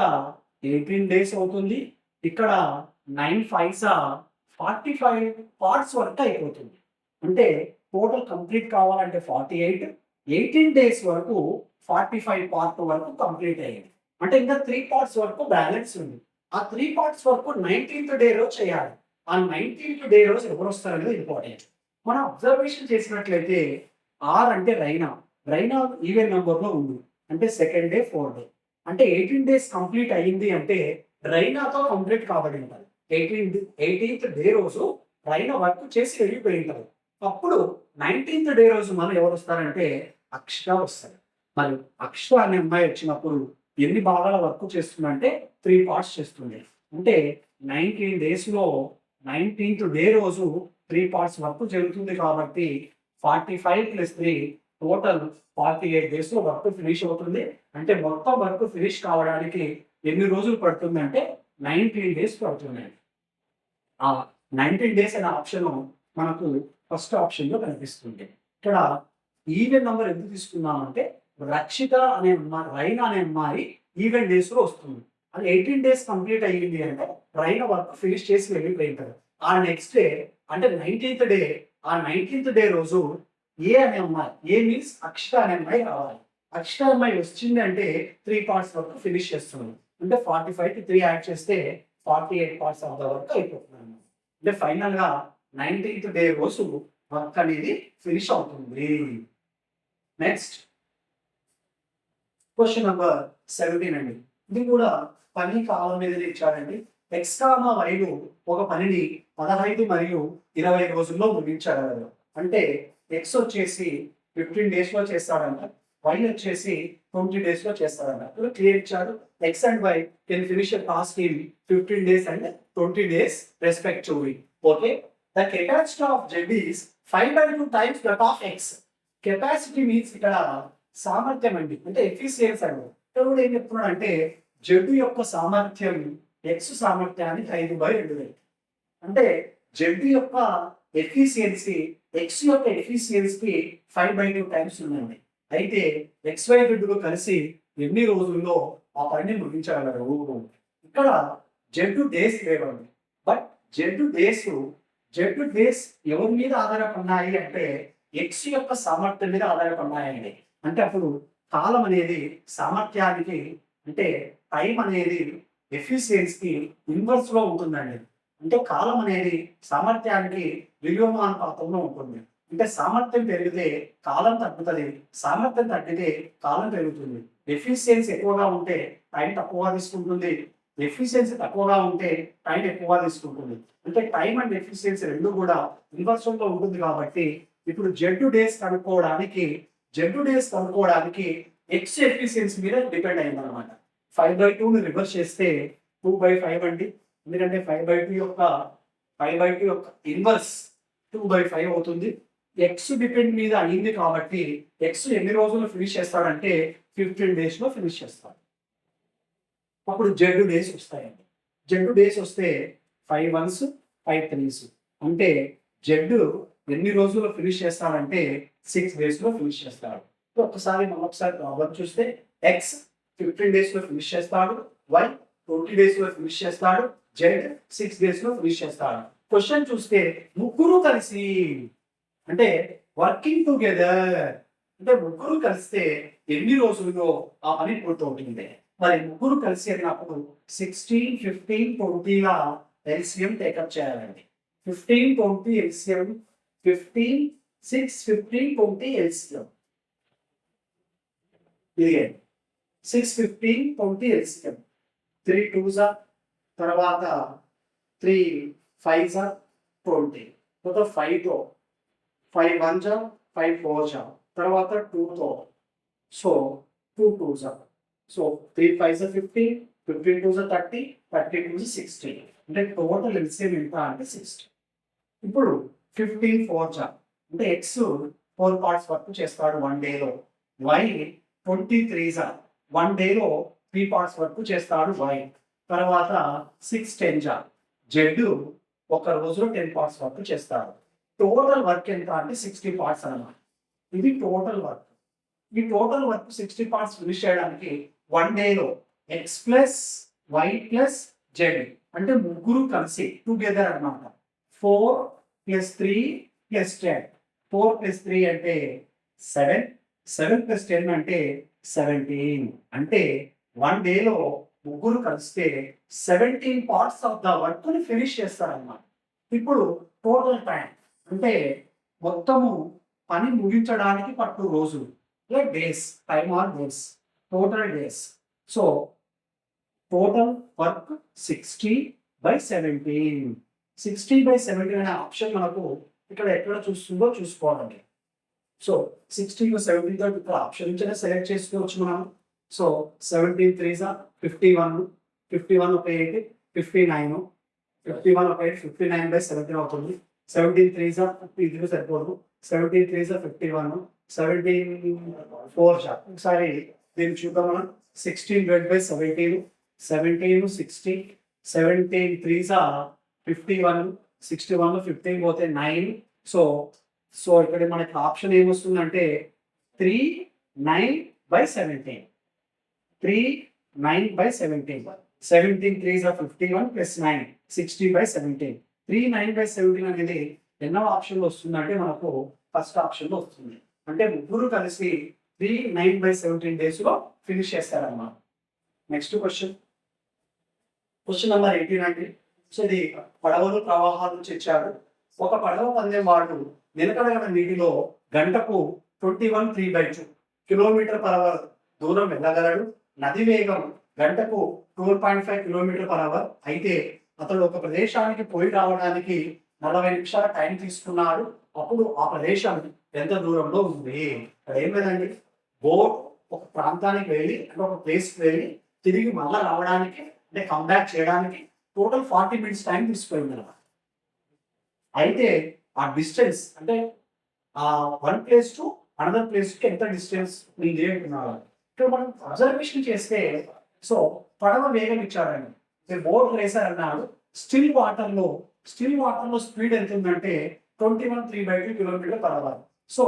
Speaker 1: 18 డేస్ అవుతుంది ఇక్కడ 9 5s 45 పార్ట్స్ వర్క్ అయిపోతుంది అంటే టోటల్ కంప్లీట్ కావాలంటే 48 18 డేస్ వరకు 45 పార్ట్ వరకు కంప్లీట్ అయ్యింది అంటే ఇంకా 3 పార్ట్స్ వరకు బ్యాలెన్స్ ఉంది ఆ 3 పార్ట్స్ వరకు 19th డే రోజు చేయాలి ఆ 19th డే రోజు ఎవరు వస్తారనేది ఇంపార్టెంట్ మనం అబ్జర్వేషన్ చేసినట్లయితే ఆర్ అంటే రైనా రైనా ఈవెన్ నెంబర్ లో ఉంది అంటే సెకండ్ డే 4th డే అంటే 18 డేస్ కంప్లీట్ అయ్యింది అంటే రైనాతో కంప్లీట్ కాబడి ఉంటుంది 18th డే రోజు రైనా వర్క్ చేసి వెళ్ళిపోయి ఉంటారు అప్పుడు 19th డే రోజు మనం ఎవరు వస్తారంటే అక్షర వస్తారు మరి అక్షర అనే అమ్మాయి వచ్చినప్పుడు ఎన్ని భాగాల వర్క్ చేస్తుందంటే 3 పార్ట్స్ చేస్తుంది అంటే 19 డేస్ లో 19th డే రోజు 3 పార్ట్స్ వర్క్ జరుగుతుంది కాబట్టి 45 ప్లస్ 3 టోటల్ 48 డేస్ లో వర్క్ ఫినిష్ అవుతుంది అంటే మొత్తం వర్క్ ఫినిష్ కావడానికి ఎన్ని రోజులు పడుతుంది అంటే 19 డేస్ పడుతుంది ఆ 19 డేస్ అనే ఆప్షన్ మనకు ఫస్ట్ ఆప్షన్ లో కనిపిస్తుంది ఇక్కడ ఈవెన్ నెంబర్ ఎందుకు తీసుకున్నామంటే రక్షిత అనే రైనా అనే అమ్మాయి ఈవెన్ డేస్ లో వస్తుంది అది 18 డేస్ కంప్లీట్ అయ్యింది అంటే రైనా వర్క్ ఫినిష్ చేసి వెళ్ళిపోయింటారు ఆ నెక్స్ట్ డే అంటే 19th డే ఆ 19th డే రోజు ఏ అనే అమ్మాయి ఏ మీన్స్ అక్షిత అనే అమ్మాయి రావాలి అక్షిత అమ్మాయి వచ్చింది అంటే 3 పార్ట్స్ వరకు ఫినిష్ చేస్తుంది అంటే 45 కి 3 యాడ్ చేస్తే 48 పార్ట్స్ ఆఫ్ ద వర్క్ అయిపోతుంది అంటే ఫైనల్ గా 19th డే రోజు వర్క్ అనేది ఫినిష్ అవుతుంది నెక్స్ట్ క్వశ్చన్ నెంబర్ 17 అండి ఇది కూడా పని కాలం మీద ఇచ్చారండి ఎక్స్ కామా వైలు ఒక పనిని 15 మరియు 20 రోజుల్లో ముగించగలరు అంటే ఎక్స్ వచ్చేసి 15 డేస్ లో చేస్తాడంట వై వచ్చేసి 20 డేస్ లో చేస్తాడంట ఇప్పుడు క్లియర్ ఇచ్చాడు x and y can finish a task in 15 days and 20 days respectively okay the capacity of z is 5/2 times that of x capacity means ఇక్కడ సామర్థ్యం అండి అంటే ఎఫిషియన్సీ అండి ఇక్కడ ఏం చెప్తున్నాడు అంటే జెడ్ యొక్క సామర్థ్యం ఎక్స్ సామర్థ్యానికి 5/2 అంటే జెడ్ యొక్క ఎఫిషియన్సీ ఎక్స్ యొక్క ఎఫిషియన్సీ 5/2 టైమ్స్ ఉందండి అయితే ఎక్స్ వై జెడ్ కలిసి ఎన్ని రోజుల్లో ఆ పనిని ముగించగలరు ఇక్కడ జెడ్ డేస్ లేవండి బట్ జెడ్ డేస్ ఎవరి మీద ఆధారపడినాయి అంటే ఎక్స్ యొక్క సామర్థ్యం మీద ఆధారపడినాయండి అంటే అప్పుడు కాలం అనేది సామర్థ్యానికి అంటే టైం అనేది ఎఫిషియన్సీకి ఇన్వర్స్ లో ఉంటుందండి అంటే కాలం అనేది సామర్థ్యానికి విలోమానుపాతంలో ఉంటుంది అంటే సామర్థ్యం పెరిగితే కాలం తగ్గుతుంది సామర్థ్యం తగ్గితే కాలం పెరుగుతుంది ఎఫిషియన్సీ ఎక్కువగా ఉంటే టైం తక్కువగా తీసుకుంటుంది ఎఫిషియన్సీ తక్కువగా ఉంటే టైం ఎక్కువగా తీసుకుంటుంది అంటే టైం అండ్ ఎఫిషియన్సీ రెండు కూడా ఇన్వర్స్ లో ఉంటుంది కాబట్టి ఇప్పుడు జెడ్ డేస్ కనుక్కోవడానికి జెడ్ డేస్ కనుక్కోవడానికి ఎక్స్ ఎఫిషియన్సీ మీద డిపెండ్ అయింది అనమాట. 5/2ని రివర్స్ చేస్తే 2/5 అండి. ఎందుకంటే 5/2 యొక్క ఇన్వర్స్ 2/5 అవుతుంది. ఎక్స్ డిపెండ్ మీద అయింది కాబట్టి ఎక్స్ ఎన్ని రోజుల్లో ఫినిష్ చేస్తాడంటే 15 డేస్లో ఫినిష్ చేస్తాడు. అప్పుడు జెడ్ డేస్ వస్తాయండి. జెడ్ డేస్ వస్తే 5 1s 5 3s అంటే జెడ్ ఎన్ని రోజుల్లో ఫినిష్ చేస్తాడంటే 6 డేస్లో ఫినిష్ చేస్తాడు. ఒకసారి ప్రాబ్లం చూస్తే ఎక్స్ 15 డేస్లో ఫినిష్ చేస్తాడు, వై 20 డేస్లో ఫినిష్ చేస్తాడు, జెడ్ 6 డేస్లో ఫినిష్ చేస్తాడు. క్వశ్చన్ చూస్తే ముగ్గురు కలిసి అంటే వర్కింగ్ టుగెదర్ అంటే ముగ్గురు కలిస్తే ఎన్ని రోజుల్లో ఆ పని పూర్తవుతుంది. మరి ముగ్గురు కలిసి అన్నప్పుడు 16 15 20ల ఎల్సిఎం టేకప్ చేయాలండి. 15 20 ఎల్సిఎం 15 6 15 20 ఎల్సిఎం ఇది 6 15 20 ఎల్సిఎం 3 2s తర్వాత 3 5s 20 తర్వాత 5 తో 5 1s 5 4s తర్వాత 2 తో so 2 2s so 3 5s 15 15 2s 30 30 2s 60 అంటే టోటల్ ఎల్సిఎం ఎంత అంటే 60. ఇప్పుడు 15 4s అంటే ఎక్స్ 4 పార్ట్స్ వర్క్ చేస్తాడు 1 డేలో, వై 23s 1 డేలో 3 పార్ట్స్ వర్క్ చేస్తాడు వై, తర్వాత 6 10s జెడ్ ఒక రోజులో 10 పార్ట్స్ వర్క్ చేస్తాడు. టోటల్ వర్క్ ఎంత అంటే 60 పార్ట్స్ అన్నమాట. ఇది టోటల్ వర్క్. ఈ టోటల్ వర్క్ 60 పార్ట్స్ ఫినిష్ చేయడానికి 1 డేలో x plus y plus z అంటే ముగ్గురు కలిసి టుగెదర్ అన్నమాట. 4 + 3 + 10 4 + 3 అంటే 7 7 + 10 అంటే 17 అంటే 1 డేలో ముగ్గురు కలిస్తే 17 పార్ట్స్ ఆఫ్ ద వర్క్ ని ఫినిష్ చేస్తారన్నమాట. ఇప్పుడు టోటల్ టైం అంటే మొత్తము పని ముగించడానికి పట్టు రోజులు like days, time or days, total days. So, total work 60/17. 60/17 అనే ఆప్షన్ మనకు ఇక్కడ ఎక్కడ చూస్తుందో చూసుకోవాలండి. సో 60/17 ఇక్కడ ఆప్షన్ నుంచి సెలెక్ట్ చేసుకోవచ్చు మనం. సో 17 3s 51 51 ఒక 8 59 51 ఒక 8 59/17 అవుతుంది. 17 3s 50 సరిపోదు. 17 3s 51 17 4s ఒకసారి దీన్ని చూద్దాం మనం. 16/17 17 60 17 3s 51 61 15 పోతే 9 సో ఇక్కడ మనకి ఆప్షన్ ఏమొస్తుందంటే 3 9/17 3 9/17 17 3s 51 + 9 60/17 3 9/17 అనేది ఎన్నో ఆప్షన్లో వస్తుందంటే మనకు ఫస్ట్ ఆప్షన్లో వస్తుంది. అంటే ముగ్గురు కలిసి 3 9/17 డేస్లో ఫినిష్ చేస్తారన్నమాట. నెక్స్ట్ క్వశ్చన్ నెంబర్ 18 అండి. సో ఇది పడవలు ప్రవాహాల నుంచి ఇచ్చారు. ఒక పడవ పందెం వాడు నిలకడగల నీటిలో గంటకు 21 3/2 km/h దూరం వెళ్ళగలడు. నది వేగం గంటకు 12.5 km/h అయితే అతడు ఒక ప్రదేశానికి పోయి రావడానికి 40 నిమిషాల టైం తీసుకున్నాడు. అప్పుడు ఆ ప్రదేశం ఎంత దూరంలో ఉంది? ఇక్కడ ఏం లేదండి, బోట్ ఒక ప్రాంతానికి వెళ్ళి అంటే ఒక ప్లేస్కి వెళ్ళి తిరిగి మళ్ళీ రావడానికి అంటే కమ్బ్యాక్ చేయడానికి టోటల్ 40 minutes టైం తీసుకుపోయింది అనమాట. అయితే ఆ డిస్టెన్స్ అంటే ఆ వన్ ప్లేస్ టు అనదర్ ప్లేస్కి ఎంత డిస్టెన్స్ ఉంది అంటున్నారు. ఇక్కడ మనం అబ్జర్వేషన్ చేస్తే సో పడవ వేగం ఇచ్చారండి. బోట్ రేసర్ అన్నాడు. స్టిల్ వాటర్లో స్పీడ్ ఎంత ఉందంటే 21 3/2 km/h. So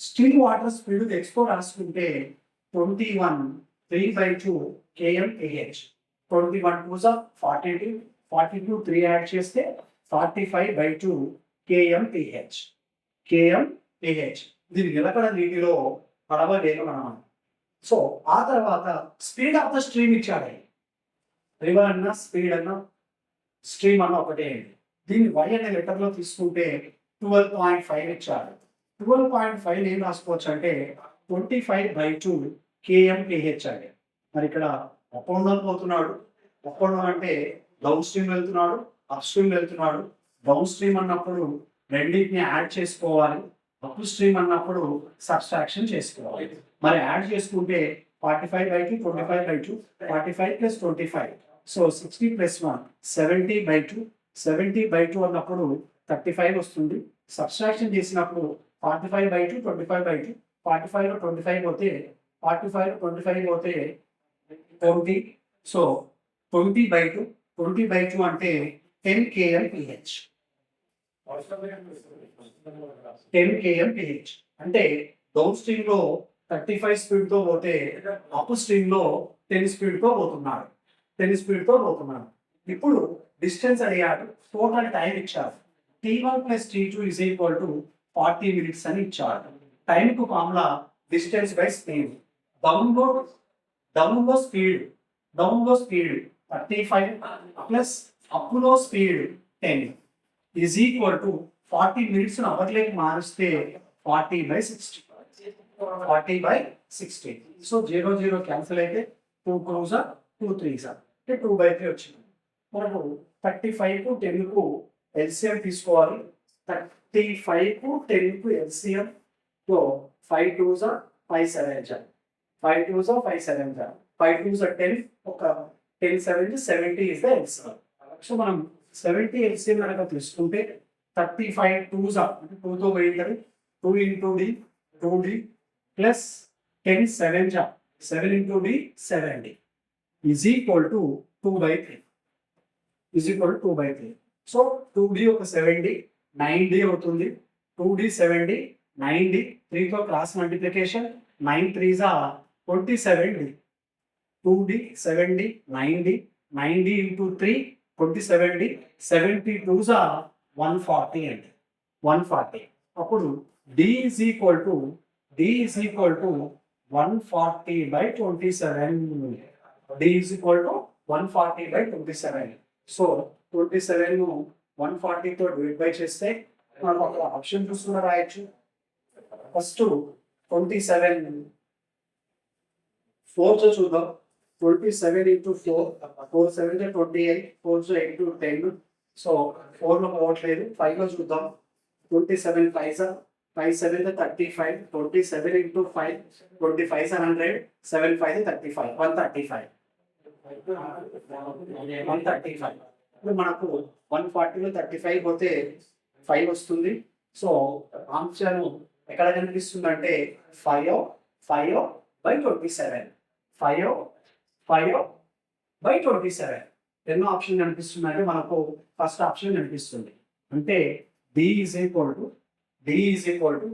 Speaker 1: still water speed expo రాసుకుంటే 21 3/2 km/h 21 2s 42 42 3 యాడ్ చేస్తే 45/2 km/h. దీని నిలకడ నీటిలో పడవ వేగం అన్నమాట. సో ఆ తర్వాత స్పీడ్ ఆఫ్ ద స్ట్రీమ్ ఇచ్చాడు. రివర్ అన్నా స్పీడ్ అన్నా స్ట్రీమ్ అన్న ఒకటే. దీన్ని వై అనే లెటర్లో తీసుకుంటే 12.5 ఇచ్చాడు. 12.5 ఏం రాసుకోవచ్చు అంటే 25/2 km/h అండి. మరి ఇక్కడ అప్ అండ్ డౌన్ పోతున్నాడు. అప్ అండ్ డౌన్ అంటే డౌన్ స్ట్రీమ్ వెళ్తున్నాడు, అప్ స్ట్రీమ్ వెళ్తున్నాడు. డౌన్ స్ట్రీమ్ అన్నప్పుడు రెండింటిని యాడ్ చేసుకోవాలి. అప్ స్ట్రీమ్ అన్నప్పుడు సబ్స్ట్రాక్షన్ చేసుకోవాలి. మరి యాడ్ చేసుకుంటే 45/2 25/2 45 + 25. సో 60 + 1 70/2 70/2 అన్నప్పుడు 35 వస్తుంది. సబ్స్ట్రాక్షన్ చేసినప్పుడు 45/2 25/2 45లో 25 పోతే 45లో 25 పోతే 20. సో 20/2 20/2 అంటే 10 kmph. 10 kmph అంటే డౌన్ స్ట్రీమ్ లో 35 స్పీడ్ తో పోతే అప్ స్ట్రీమ్ లో 10 స్పీడ్ తో పోతున్నాడు. 10 స్పీడ్ తో పోతున్నాడు. ఇప్పుడు డిస్టెన్స్ అడిగాడు, టోటల్ టైం ఇచ్చారు. T1 + T2 = 40 minutes అని ఇచ్చాడు. టైం కు formula distance by speed. Down లో స్పీడ్ 35 ప్లస్ అప్ లో స్పీడ్ 10 = 40 minutes అవర్లోకి మారిస్తే 40/60. 40/60. సో 0 0 క్యాన్సిల్ అయితే 2 2s 2 3s అంటే 2/3 వచ్చింది. మనకు 35 కు 10 కు ఎల్సిఎం తీసుకోవాలి. 35 కు 10 కు LCM. So 5 2s 5 7s 5 2s 5 7s 5 2s 10 ఒక 10 7 70 ఇస్ ద ఎల్సిఎం. సో మనం 70 ఎల్సిఎం కనుక తీసుకుంటే 35 2s అంటే 2 తో పోయింది 2 × d 2d plus 10 7s 7 × d 70 = 2/3. So 2d ఒక 70 9d అవుతుంది. 2d 70 9d 3 తో cross multiplication 9 3s 27d. 2d 70 9d 9d × 3 27d 72s 140 అండి. 140 అప్పుడు d = 140/27. d = 140/27. సో 27 ను 140 తో డివైడ్ బై చేస్తే మనం ఒక ఆప్షన్ చూసుకుని రాయొచ్చు. ఫస్ట్ 27 4 తో చూద్దాం. 27 × 4 4 7 28 4 8 10. సో 4 లో పోవట్లేదు. 5 లో చూద్దాం. 27 5 5 7 35 27 × 5 25 100 7 5 35 135. ఇప్పుడు మనకు 140లో 35 పోతే 5 వస్తుంది. సో ఆన్సర్ ఎక్కడ కనిపిస్తుంది అంటే 5/27. 5/27 ఎన్నో ఆప్షన్ కనిపిస్తుంది అంటే మనకు ఫస్ట్ ఆప్షన్ కనిపిస్తుంది. అంటే d =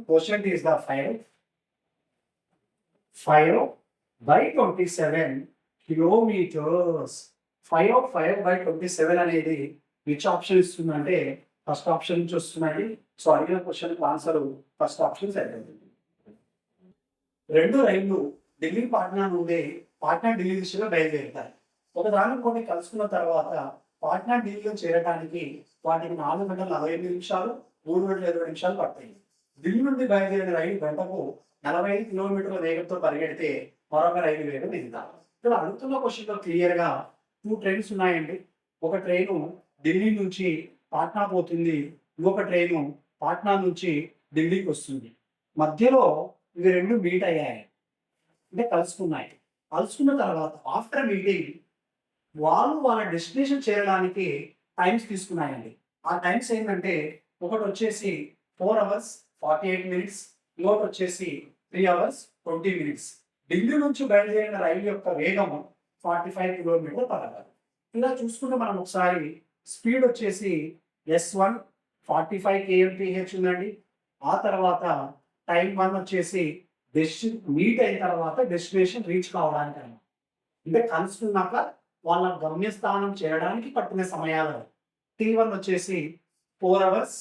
Speaker 1: question is the 5/27 kilometres. 5/27 అనేది విచ్ ఆప్షన్ ఇస్తుంది అంటే ఫస్ట్ ఆప్షన్ నుంచి వస్తున్నాయి. సో అడిగిన క్వశ్చన్ ఆన్సర్ ఫస్ట్ ఆప్షన్ సరిపోతుంది. 2 రైళ్లు ఢిల్లీ పాట్నా నుండి పాట్నా ఢిల్లీ దిశగా బయలుదేరుతాయి. ఒకదానికి కొన్ని కలుసుకున్న తర్వాత పాట్నా ఢిల్లీలో చేరడానికి వాటికి 4 గంటల 45 నిమిషాలు 3 గంటల 20 నిమిషాలు పడతాయి. ఢిల్లీ నుండి బయలుదేరిన రైలు గంటకు 45 కిలోమీటర్ల వేగంతో పరిగెడితే మరొక రైలు వేగం ఎంత? ఇక్కడ అడుగుతున్న క్వశ్చన్లో క్లియర్ గా 2 ట్రైన్స్ ఉన్నాయండి. ఒక ట్రైను ఢిల్లీ నుంచి పాట్నా పోతుంది, ఇంకొక ట్రైను పాట్నా నుంచి ఢిల్లీకి వస్తుంది. మధ్యలో ఇవి 2 మీట్ అయ్యాయి అంటే కలుసుకున్నాయి. కలుసుకున్న తర్వాత ఆఫ్టర్ మీటింగ్ వాళ్ళ డెస్టినేషన్ చేరడానికి టైమ్స్ తీసుకున్నాయండి. ఆ టైమ్స్ ఏంటంటే ఒకటి వచ్చేసి 4 hours 48 minutes, ఇంకొకటి వచ్చేసి 3 hours 20 minutes. ఢిల్లీ నుంచి బయలుదేరిన రైలు యొక్క వేగం 45 km/h. ఇలా చూసుకుంటే మనం ఒకసారి స్పీడ్ వచ్చేసి S1 45 kmph ఉందండి. ఆ తర్వాత టైం 1 వచ్చేసి మీట్ అయిన తర్వాత డెస్టినేషన్ రీచ్ కావడానికి అంటే కలుసుకున్నాక వాళ్ళ గమ్యస్థానం చేరడానికి పట్టిన సమయాలు. T1 వచ్చేసి 4 hours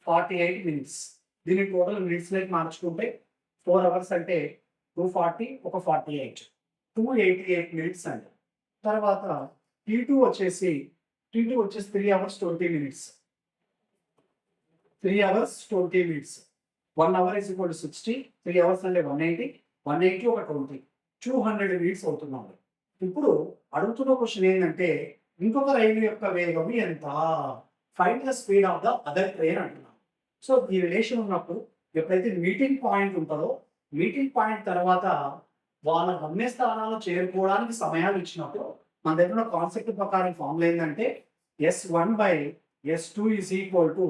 Speaker 1: 48 minutes. దీని టోటల్ మినిట్స్ లైక్ మార్చుకుంటే 4 hours అంటే 240 ఒక 48 288 minutes అండి. తర్వాత T2 వచ్చేసి 3 hours 20 minutes. 3 hours 20 minutes. 1 hour is equal to 60. 3 hours అంటే 180 180 ఒక 20 200 minutes అవుతున్నాడు. ఇప్పుడు అడుగుతున్న క్వశ్చన్ ఏంటంటే ఇంకొక రైలు యొక్క వేగం ఎంత? Find the speed of the other train అంటున్నాం. సో ఈ రిలేషన్ ఉన్నప్పుడు ఎప్పుడైతే మీటింగ్ పాయింట్ ఉంటుందో మీటింగ్ పాయింట్ తర్వాత వాళ్ళ గమ్యస్థానాలు చేరుకోవడానికి సమయాలు ఇచ్చినప్పుడు మన దగ్గర ఉన్న కాన్సెప్ట్ ప్రకారం ఫార్ములా ఏంటంటే S1/S2 is equal to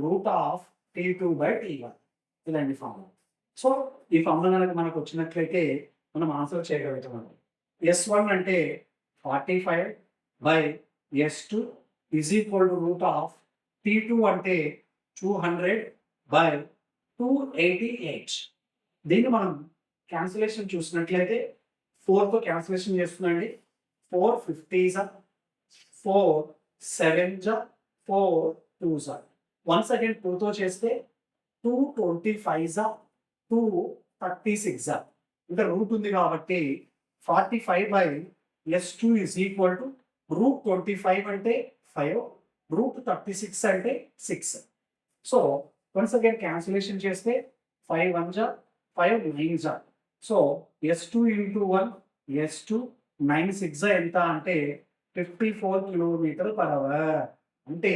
Speaker 1: √T2/T1 ఇలాంటి ఫార్ములా. సో ఈ ఫార్ములా కనుక మనకు వచ్చినట్లయితే మనం ఆన్సర్ చేయగలుగుతాం. S1 అంటే 45/S2 is equal to T2 అంటే 200/288. దీన్ని మనం క్యాన్సిలేషన్ చూసినట్లయితే 4తో క్యాన్సిలేషన్ చేస్తుందండి. 4 50s, 4 7s, 4 2s. Once again 2తో చేస్తే 2 25s, 2 36s. అంటే రూట్ ఉంది కాబట్టి 45/S2 ఈజ్ ఈక్వల్ టు √25 అంటే 5, √36 అంటే 6. సో వన్స్ అగైన్ క్యాన్సిలేషన్ చేస్తే 5 1s, 5 9s. So S2 into 1 S2 9 6 ఎంత అంటే 54 km/h. అంటే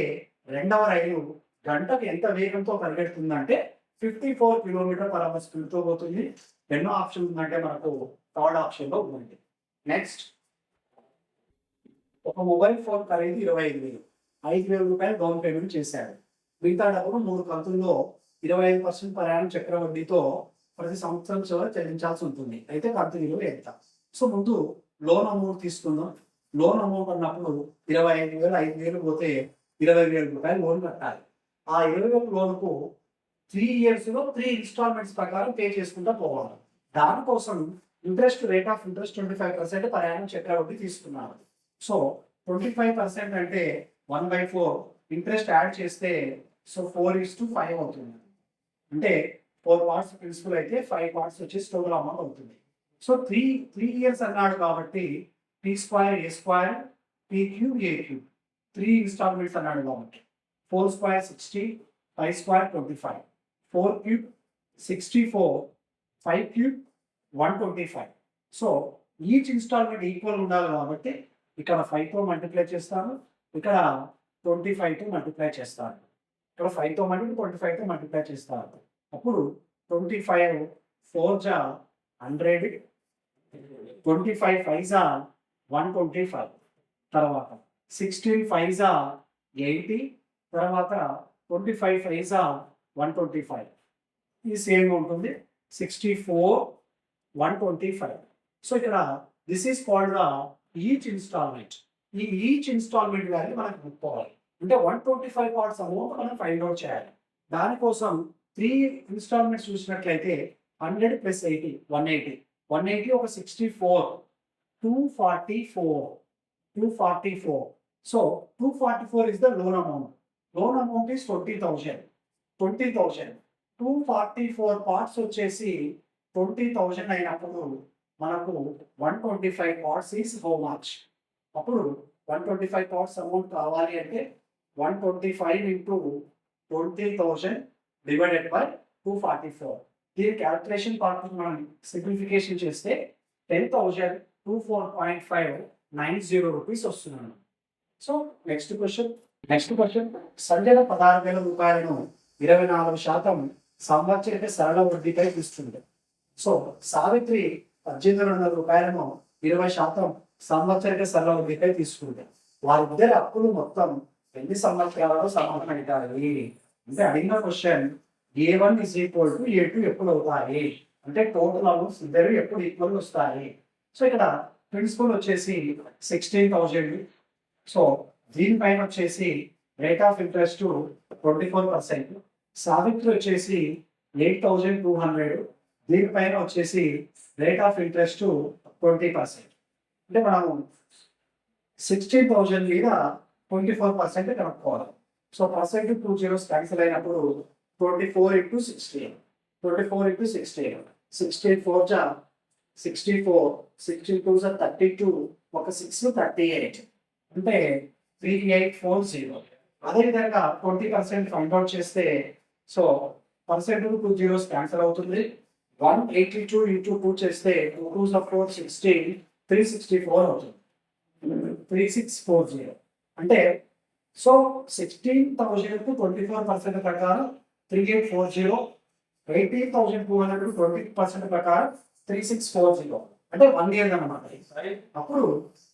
Speaker 1: రెండవ రైలు గంటకు ఎంత వేగంతో పరిగెడుతుందంటే 54 km/h స్పీడ్తో పోతుంది. ఎన్నో ఆప్షన్ ఉందంటే మనకు థర్డ్ ఆప్షన్లో ఉందండి. నెక్స్ట్, ఒక మొబైల్ ఫోన్ ఖరీదు 25,000, 5,000 రూపాయలు డౌన్ పేమెంట్ చేశాడు. మిగతా డబ్బును 3 కంతుల్లో 25% ప్రయాణ చక్రవడ్డీతో ప్రతి సంవత్సరం చివరి చెల్లించాల్సి ఉంటుంది. అయితే కంతు విలువ ఎంత? సో ముందు లోన్ అమౌంట్ తీసుకుందాం. లోన్ అమౌంట్ అన్నప్పుడు 25,000, 5,000 పోతే 20,000 రూపాయలు లోన్ కట్టాలి. ఆ 20,000 లోన్కు 3 yearsలో 3 ఇన్స్టాల్మెంట్స్ ప్రకారం పే చేసుకుంటూ పోవాలి. దానికోసం రేట్ ఆఫ్ ఇంట్రెస్ట్ 25% ప్రయాణ చక్రవడ్డీ తీసుకున్నారు. సో 25% అంటే 1/4 ఇంట్రెస్ట్ యాడ్ చేస్తే సో 4:5 అవుతుంది. అంటే 4 parts ప్రిన్సిపల్ అయితే 5 parts వచ్చేసి టోటల్ అమౌంట్ అవుతుంది. సో 3 years అన్నాడు కాబట్టి T2 A2 P3 A3 3 instalments అన్నాడు కాబట్టి 4² 60, 5² 25, 4³ 64, 5³ 125. సో ఈచ్ ఇన్స్టాల్మెంట్ ఈక్వల్ ఉండాలి కాబట్టి ఇక్కడ 5తో మల్టిప్లై చేస్తాను, ఇక్కడ 25తో మల్టిప్లై చేస్తాను, ఇక్కడ 5తో మల్టిప్లై 25తో మల్టిప్లై చేస్తాను. అప్పుడు 25 4s 100, 25 5s 125, తర్వాత 16 5s 80, తర్వాత 25 5s 125. ఈ సేమ్ ఉంటుంది 64 125. సో ఇక్కడ this is called the each instalment. ఈ ఈచ్ ఇన్స్టాల్మెంట్ వాల్యూ మనకు గుర్తుకోవాలి. అంటే 125 parts అమౌంట్ మనం ఫైండ్ అవుట్ చేయాలి. దానికోసం 3 ఇన్స్టాల్మెంట్స్ చూసినట్లయితే 100 + 80 180, 180 ఒక 64 244. So 244 is the loan amount. Loan amount is 20,000. 244 parts వచ్చేసి 20,000 అయినప్పుడు మనకు 125 parts is how much? అప్పుడు 125 parts అమౌంట్ కావాలి అంటే 125 into 20,000 divided by 244. దీని క్యాల్కులేషన్ పార్ట్ మనం సింప్లిఫికేషన్ చేస్తే 10,024.590 రూపీస్ వస్తున్నాను. సో నెక్స్ట్ క్వశ్చన్ సంజన 16,000 రూపాయలను 24% సంవత్సరిక సరళ వడ్డీపై ఇస్తుంది. సో సావిత్రి 18,200 రూపాయలను 20% సంవత్సరిక సరళ వడ్డీపై తీసుకుంది. వారిద్దరి అప్పులు మొత్తం ఎన్ని సంవత్సరాలలో సమానమవుతాయి అంటే అడిగిన క్వశ్చన్ A1 = A2 ఎప్పుడు అవుతాయి అంటే టోటల్ అమౌంట్స్ ఇద్దరు ఎప్పుడు ఈక్వల్ వస్తాయి. సో ఇక్కడ ప్రిన్సిపల్ వచ్చేసి 16,000. సో దీనిపైన వచ్చేసి రేట్ ఆఫ్ ఇంట్రెస్ట్ 24%. సావిత్రి వచ్చేసి 8,200. దీనిపైన వచ్చేసి రేట్ ఆఫ్ ఇంట్రెస్ట్ 20%. అంటే మనము 16,000 మీద 24% కనుక్కోవాలి. సో పర్సెంట్ 2 zeros క్యాన్సిల్ అయినప్పుడు 24 into 16. 16 4s 64, 62s 32, ఒక 6 38 అంటే 3840. అదేవిధంగా 20% ఫైండ్ అవుట్ చేస్తే సో పర్సెంట్ 2 zeros క్యాన్సిల్ అవుతుంది. 182 into 2 చేస్తే 2 2s 4 16, 364 అవుతుంది. 3640 అంటే సో 16,000 కు 24% ప్రకారం 3840 18,200 20% ప్రకారం 3640 అంటే 1 ఇయర్ అనమాట. అప్పుడు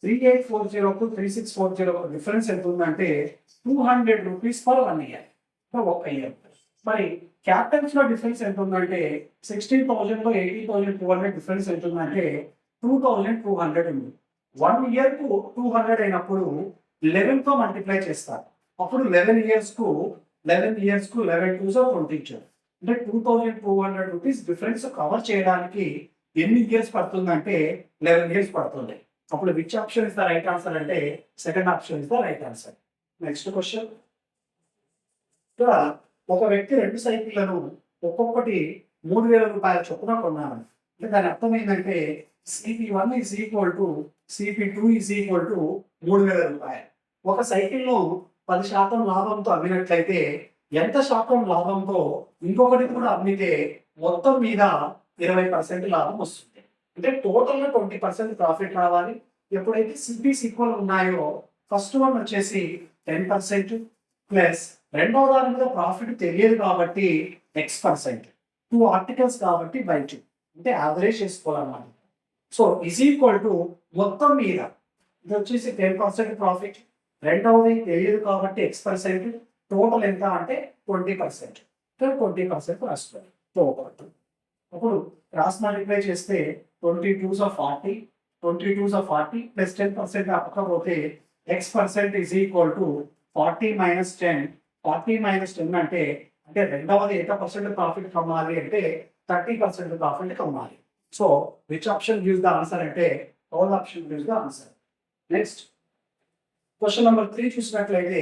Speaker 1: 3840కు 3640 డిఫరెన్స్ ఎంత ఉందంటే 200 రూపీస్ పర్ 1 ఇయర్, ఒక ఇయర్. మరి క్యాపిటల్స్ లో డిఫరెన్స్ ఎంత ఉందంటే 16,000 లో 18,200 డిఫరెన్స్ ఎంత ఉందంటే 2,200 ఉంది. 1 ఇయర్ కు 200 అయినప్పుడు 11 తో మల్టిప్లై చేస్తారు. అప్పుడు 11 ఇయర్స్ కు 11 2 22 అంటే 2,200 రూపీస్ డిఫరెన్స్ కవర్ చేయడానికి ఎన్ని ఇయర్స్ పడుతుందంటే 11 ఇయర్స్ పడుతుంది. అప్పుడు which option is the right answer అంటే second option is the right answer. Next question. ఇక్కడ ఒక వ్యక్తి 2 సైకిళ్లను ఒక్కొక్కటి 3,000 రూపాయల చొప్పున కొన్నాడు. అంటే దాని అర్థం ఏంటంటే CP1 is equal to CP2 is equal to 3,000 రూపాయలు. ఒక సైకిల్ను 10% లాభంతో అమ్మినట్లయితే ఎంత శాతం లాభంతో ఇంకొకటి కూడా అమ్మితే మొత్తం మీద 20% లాభం వస్తుంది. అంటే టోటల్గా 20% ప్రాఫిట్ రావాలి. ఎప్పుడైతే సిపీస్ ఈక్వల్ ఉన్నాయో ఫస్ట్ వన్ వచ్చేసి 10% ప్లస్ రెండవ దాని మీద ప్రాఫిట్ తెలియదు కాబట్టి X%, 2 ఆర్టికల్స్ కాబట్టి బై 2 అంటే యావరేజ్ చేసుకోవాలన్నమాట. సో ఈజ్ ఈక్వల్ టు మొత్తం మీద ఇది వచ్చేసి 10% ప్రాఫిట్, రెండవది తెలియదు కాబట్టి X%, టోటల్ ఎంత అంటే 20%. 20% రాసుకోవాలి. అప్పుడు క్రాస్ మల్టిప్లై చేస్తే 22s of 40 ప్లస్ 10% అప్పకపోతే X% is equal to 40 minus 10. 40 minus 10 అంటే రెండవది ఎంత పర్సెంట్ ప్రాఫిట్ కమ్మాలి అంటే 30% ప్రాఫిట్ కమ్మాలి. So which option gives the answer అంటే all option gives the answer. Next question number 3 చూసినట్లయితే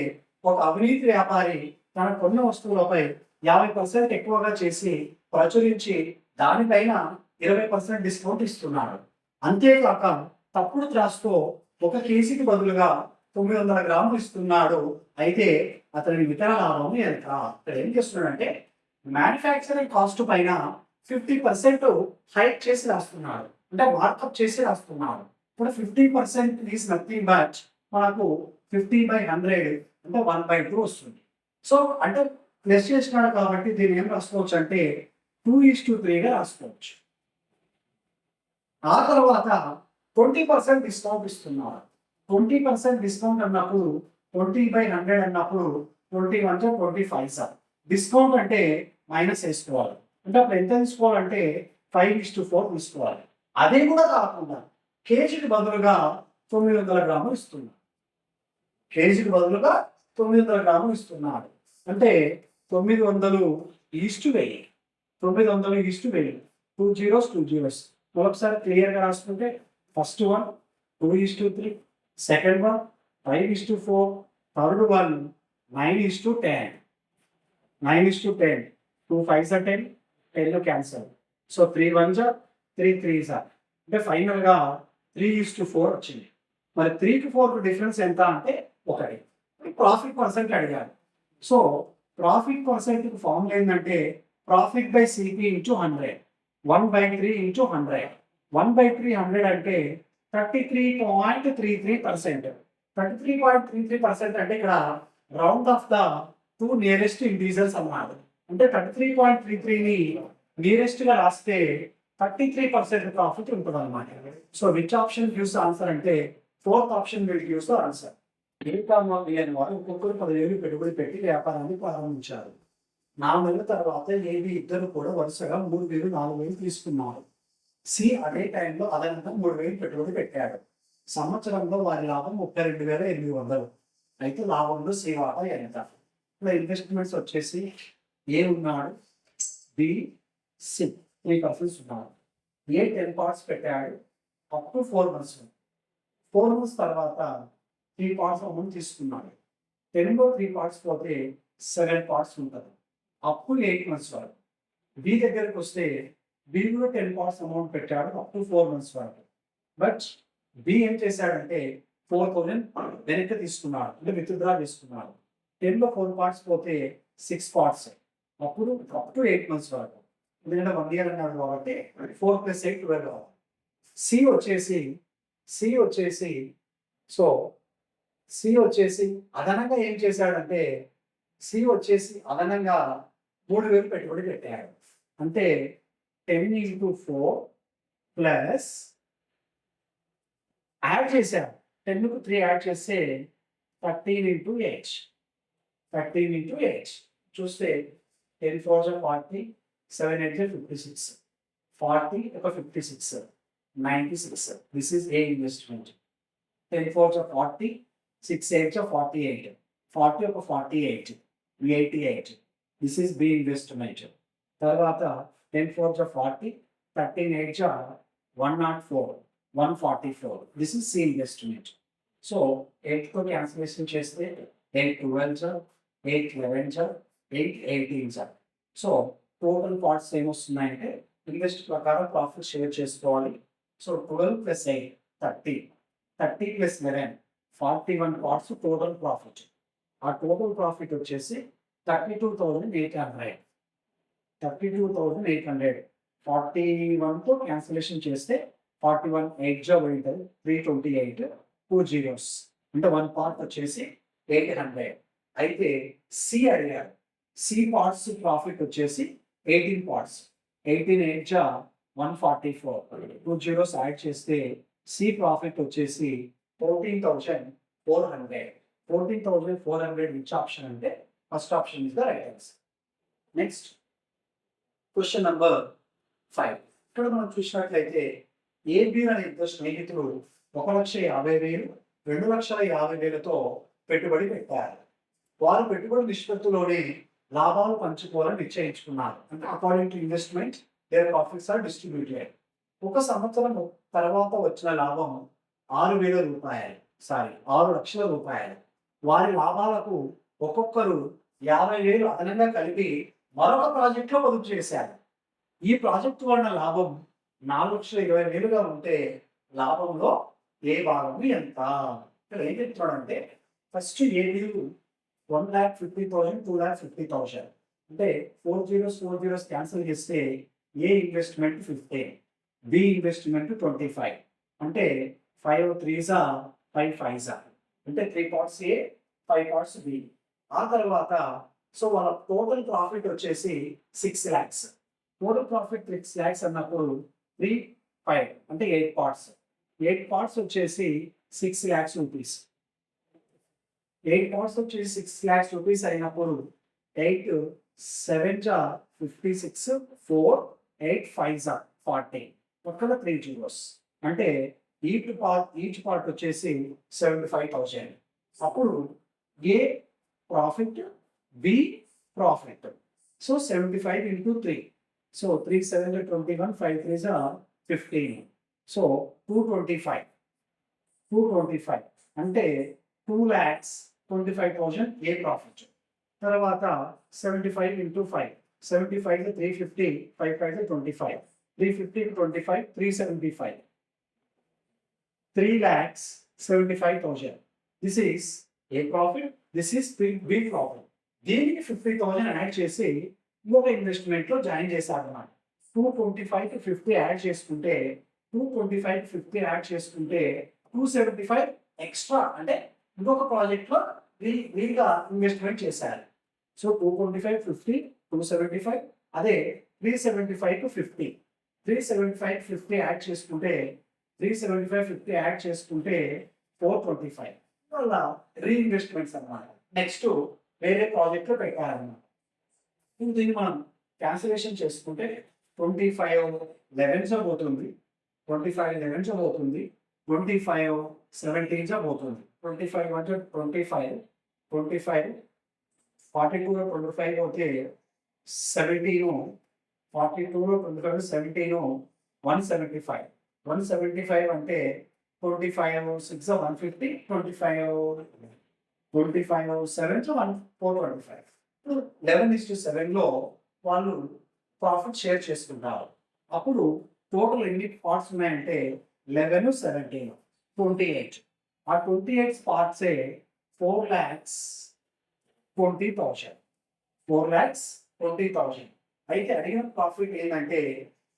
Speaker 1: ఒక అవినీతి వ్యాపారి తన కొన్న వస్తువులపై 50% ఎక్కువగా చేసి ప్రచురించి దానిపైన 20% డిస్కౌంట్ ఇస్తున్నాడు. అంతేకాక తప్పుడు త్రాసుతో 1 కేజీకి బదులుగా 900 గ్రాములు ఇస్తున్నాడు. అయితే అతని నికర లాభం ఎంత? ఇక్కడ ఏం చేస్తున్నాడంటే మ్యానుఫ్యాక్చరింగ్ కాస్ట్ పైన 50% హైక్ చేసి రాస్తున్నాడు, అంటే మార్కప్ చేసి రాస్తున్నాడు. ఇప్పుడు 50% ఈజ్ నథింగ్ బట్ మనకు 50/100 అంటే 1/2 వస్తుంది. సో అంటే ప్లస్ చేసినాడు కాబట్టి దీన్ని ఏం రాసుకోవచ్చు అంటే 2:3గా రాసుకోవచ్చు. ఆ తర్వాత 20% డిస్కౌంట్ ఇస్తున్నారు. 20% డిస్కౌంట్ అన్నప్పుడు 20/100 అన్నప్పుడు 21 25 డిస్కౌంట్ అంటే మైనస్ వేసుకోవాలి. అంటే అప్పుడు ఎంత తీసుకోవాలంటే 5:4 తీసుకోవాలి. అదే కూడా కాకుండా కేజీకి బదులుగా 900 గ్రాములు ఇస్తున్నాడు. కేజీకి బదులుగా 900 గ్రాములు ఇస్తున్నాడు అంటే 900:1000. 900:1000, 2 zeros 2 zeros. ఒకసారి క్లియర్గా రాసుకుంటే first one 2:3, second one 5:4, third one 9:10. 9:10, 2 5s 10, 10 cancel. So 3 1s 3 3s అంటే ఫైనల్గా 3:4 వచ్చింది. మరి 3కి 4కి డిఫరెన్స్ ఎంత అంటే 1. ప్రాఫిట్ పర్సెంట్ అడిగారు. సో ప్రాఫిట్ పర్సెంట్కి ఫార్ములా ఏంటంటే profit by CP into 100, 1/3 into 100. 1/300 అంటే 33.33%. 33.33% అంటే ఇక్కడ round of the 2 nearest integers అన్నమాట. అంటే 33.33ని నియరెస్ట్ గా రాస్తే 33% ప్రాఫిట్ ఉంటుంది అన్నమాట. So which option gives answer అంటే 4th option will gives the answer. ఏకామాలి అనే వారు ఒక్కొక్కరు 10,000 పెట్టుబడి పెట్టి వ్యాపారాన్ని ప్రారంభించారు. 4 నెలల తర్వాత ఏబి ఇద్దరు కూడా వరుసగా 3,000 4,000 తీసుకున్నారు. సి అదే టైంలో అదనంగా 3,000 పెట్టుబడి పెట్టాడు. సంవత్సరంలో వారి లాభం 32,800. అయితే లాభంలో సి వాటా ఎంత? ఇప్పుడు ఇన్వెస్ట్మెంట్స్ వచ్చేసి ఏ ఉన్నాడు, బి, సి 3% ఉన్నాడు. ఏ 10 పార్ట్స్ పెట్టాడు అప్ టు 4 months. 4 months తర్వాత 3 parts అమౌంట్ తీసుకున్నాడు. 10లో 3 parts పోతే 7 parts ఉంటుంది. అప్ టు 8 months వరకు. బి దగ్గరకు వస్తే బి కూడా 10 parts అమౌంట్ పెట్టాడు అప్ టు 4 months వరకు. బట్ బి ఏం చేశాడంటే 4,000 వెనక్కి తీసుకున్నాడు, అంటే విత్డ్రా తీసుకున్నాడు. 10లో 4 parts పోతే 6 parts అప్పుడు అప్ టు 8 months వరకు. ఎందుకంటే 1 year అన్నాడు కాబట్టి 4 + 8 12 అవ్వాలి. సి వచ్చేసి అదనంగా ఏం చేశాడంటే సి వచ్చేసి అదనంగా 3,000 పెట్టుబడి పెట్టాడు. అంటే 10 into 4 ప్లస్ యాడ్ చేశారు 10కు 3 యాడ్ చేస్తే 13 into 8 13 into 8 చూస్తే 10 4 40 7 8 56 40 ఒక 56 96 దిస్ ఈస్ ఏ ఇన్వెస్ట్మెంట్ 10 4 40 6 8 48 40 ఒక 48 88 దిస్ ఈస్ బి ఇన్వెస్ట్మెంట్ తర్వాత 10 4 40 13 8 104 144 this is C investment so 8 తో క్యాన్సిలేషన్ చేస్తే 8 12 8 11 8 18 సో టోటల్ పార్ట్స్ ఏమొస్తున్నాయంటే ఇన్వెస్ట్ ప్రకారం ప్రాఫిట్ షేర్ చేసుకోవాలి so 12 plus 8 30 30 plus 11 41 parts total profit ఆ టోటల్ ప్రాఫిట్ వచ్చేసి 32,800 32,800 41 తో క్యాన్సిలేషన్ చేస్తే 41 8 జా ఉంటుంది 328 2 zeros అంటే 1 పార్ట్ వచ్చేసి 800 అయితే సి అడిగారు సి పార్ట్స్ ప్రాఫిట్ వచ్చేసి 18 పార్ట్స్ 18 8 జా 144 2 zeros యాడ్ చేస్తే సి ప్రాఫిట్ వచ్చేసి 14,400 14,400 విచ్ ఆప్షన్ అంటే first option is the right answer next question number 5 ఇక్కడ మనం చూసినట్లయితే ఏబి అనే ఇద్దరు స్నేహితులు 1,50,000 2,50,000తో పెట్టుబడి పెట్టారు వారు పెట్టుబడి నిష్పత్తిలోని లాభాలు పంచుకోవాలని నిశ్చయించుకున్నారు అంటే according to investment their profits are distributed ఒక సంవత్సరం తర్వాత వచ్చిన లాభం 6,000 రూపాయలు 6 లక్షల రూపాయలు వారి లాభాలకు ఒక్కొక్కరు 50,000 అదనంగా కలిపి మరొక ప్రాజెక్టులో పొదుపు చేశారు ఈ ప్రాజెక్టు వలన లాభం 4,20,000గా ఉంటే లాభంలో ఏ భాగం ఎంత ఇక్కడ ఏం చెప్తున్నాడంటే ఫస్ట్ ఏ బిల్లు 1,50,000 2,50,000 అంటే 4 zeros క్యాన్సిల్ చేస్తే ఏ ఇన్వెస్ట్మెంట్ 15 బి ఇన్వెస్ట్మెంట్ 25 అంటే 5 3s 5 5s అంటే 3 parts ఏ 5 parts బి ఆ తర్వాత సో వాళ్ళ టోటల్ ప్రాఫిట్ వచ్చేసి 6 lakhs టోటల్ ప్రాఫిట్ 6 lakhs అన్నప్పుడు 3 5 అంటే 8 parts 8 parts వచ్చేసి 6 lakhs రూపీస్ 8 parts వచ్చేసి 6 lakhs రూపీస్ అయినప్పుడు 8 7 జా 56 4 8 5 జా 40 పక్కన 3 zeros అంటే ఈచ్ పార్ట్ వచ్చేసి 75,000 అప్పుడు A profit B profit so 75 into 3 so 3 7 21 5 3 15 so 225 అంటే 2,25,000 ఏ ప్రాఫిట్ తర్వాత 75 into 5 75 350 5 5 25 350 25 375 3,75,000 this is A profit this is B profit దీనికి 50,000 యాడ్ చేసి ఇంకొక ఇన్వెస్ట్మెంట్ లో జాయిన్ చేశారు అన్నమాట 225 కి 50 యాడ్ చేసుకుంటే 225 కి 50 యాడ్ చేసుకుంటే 275 ఎక్స్ట్రా అంటే ఇంకొక ప్రాజెక్ట్ లో వీలుగా ఇన్వెస్ట్మెంట్ చేశారు సో 225 50 275 అదే 375 టు 50 375 50 యాడ్ చేసుకుంటే 375 50 యాడ్ చేసుకుంటే 425 వల్ల రీఇన్వెస్ట్మెంట్స్ అన్నమాట నెక్స్ట్ వేరే ప్రాజెక్ట్ లో పెట్టారన్నమాట దీన్ని మనం క్యాన్సిలేషన్ చేసుకుంటే 25 11 పోతుంది 25 11 పోతుంది 25 17 పోతుంది 25 అంటే 25 25 42 25 పోతే 17 42 25 17 175 175 అంటే 25 6 150 25 7 425 11:7లో వాళ్ళు ప్రాఫిట్ షేర్ చేసుకుంటారు అప్పుడు టోటల్ ఎన్ని పార్ట్స్ ఉన్నాయంటే 11 17 28 ఆ 28 పార్ట్స్ 4,20,000 4,20,000 అయితే అడిగిన ప్రాఫిట్ ఏంటంటే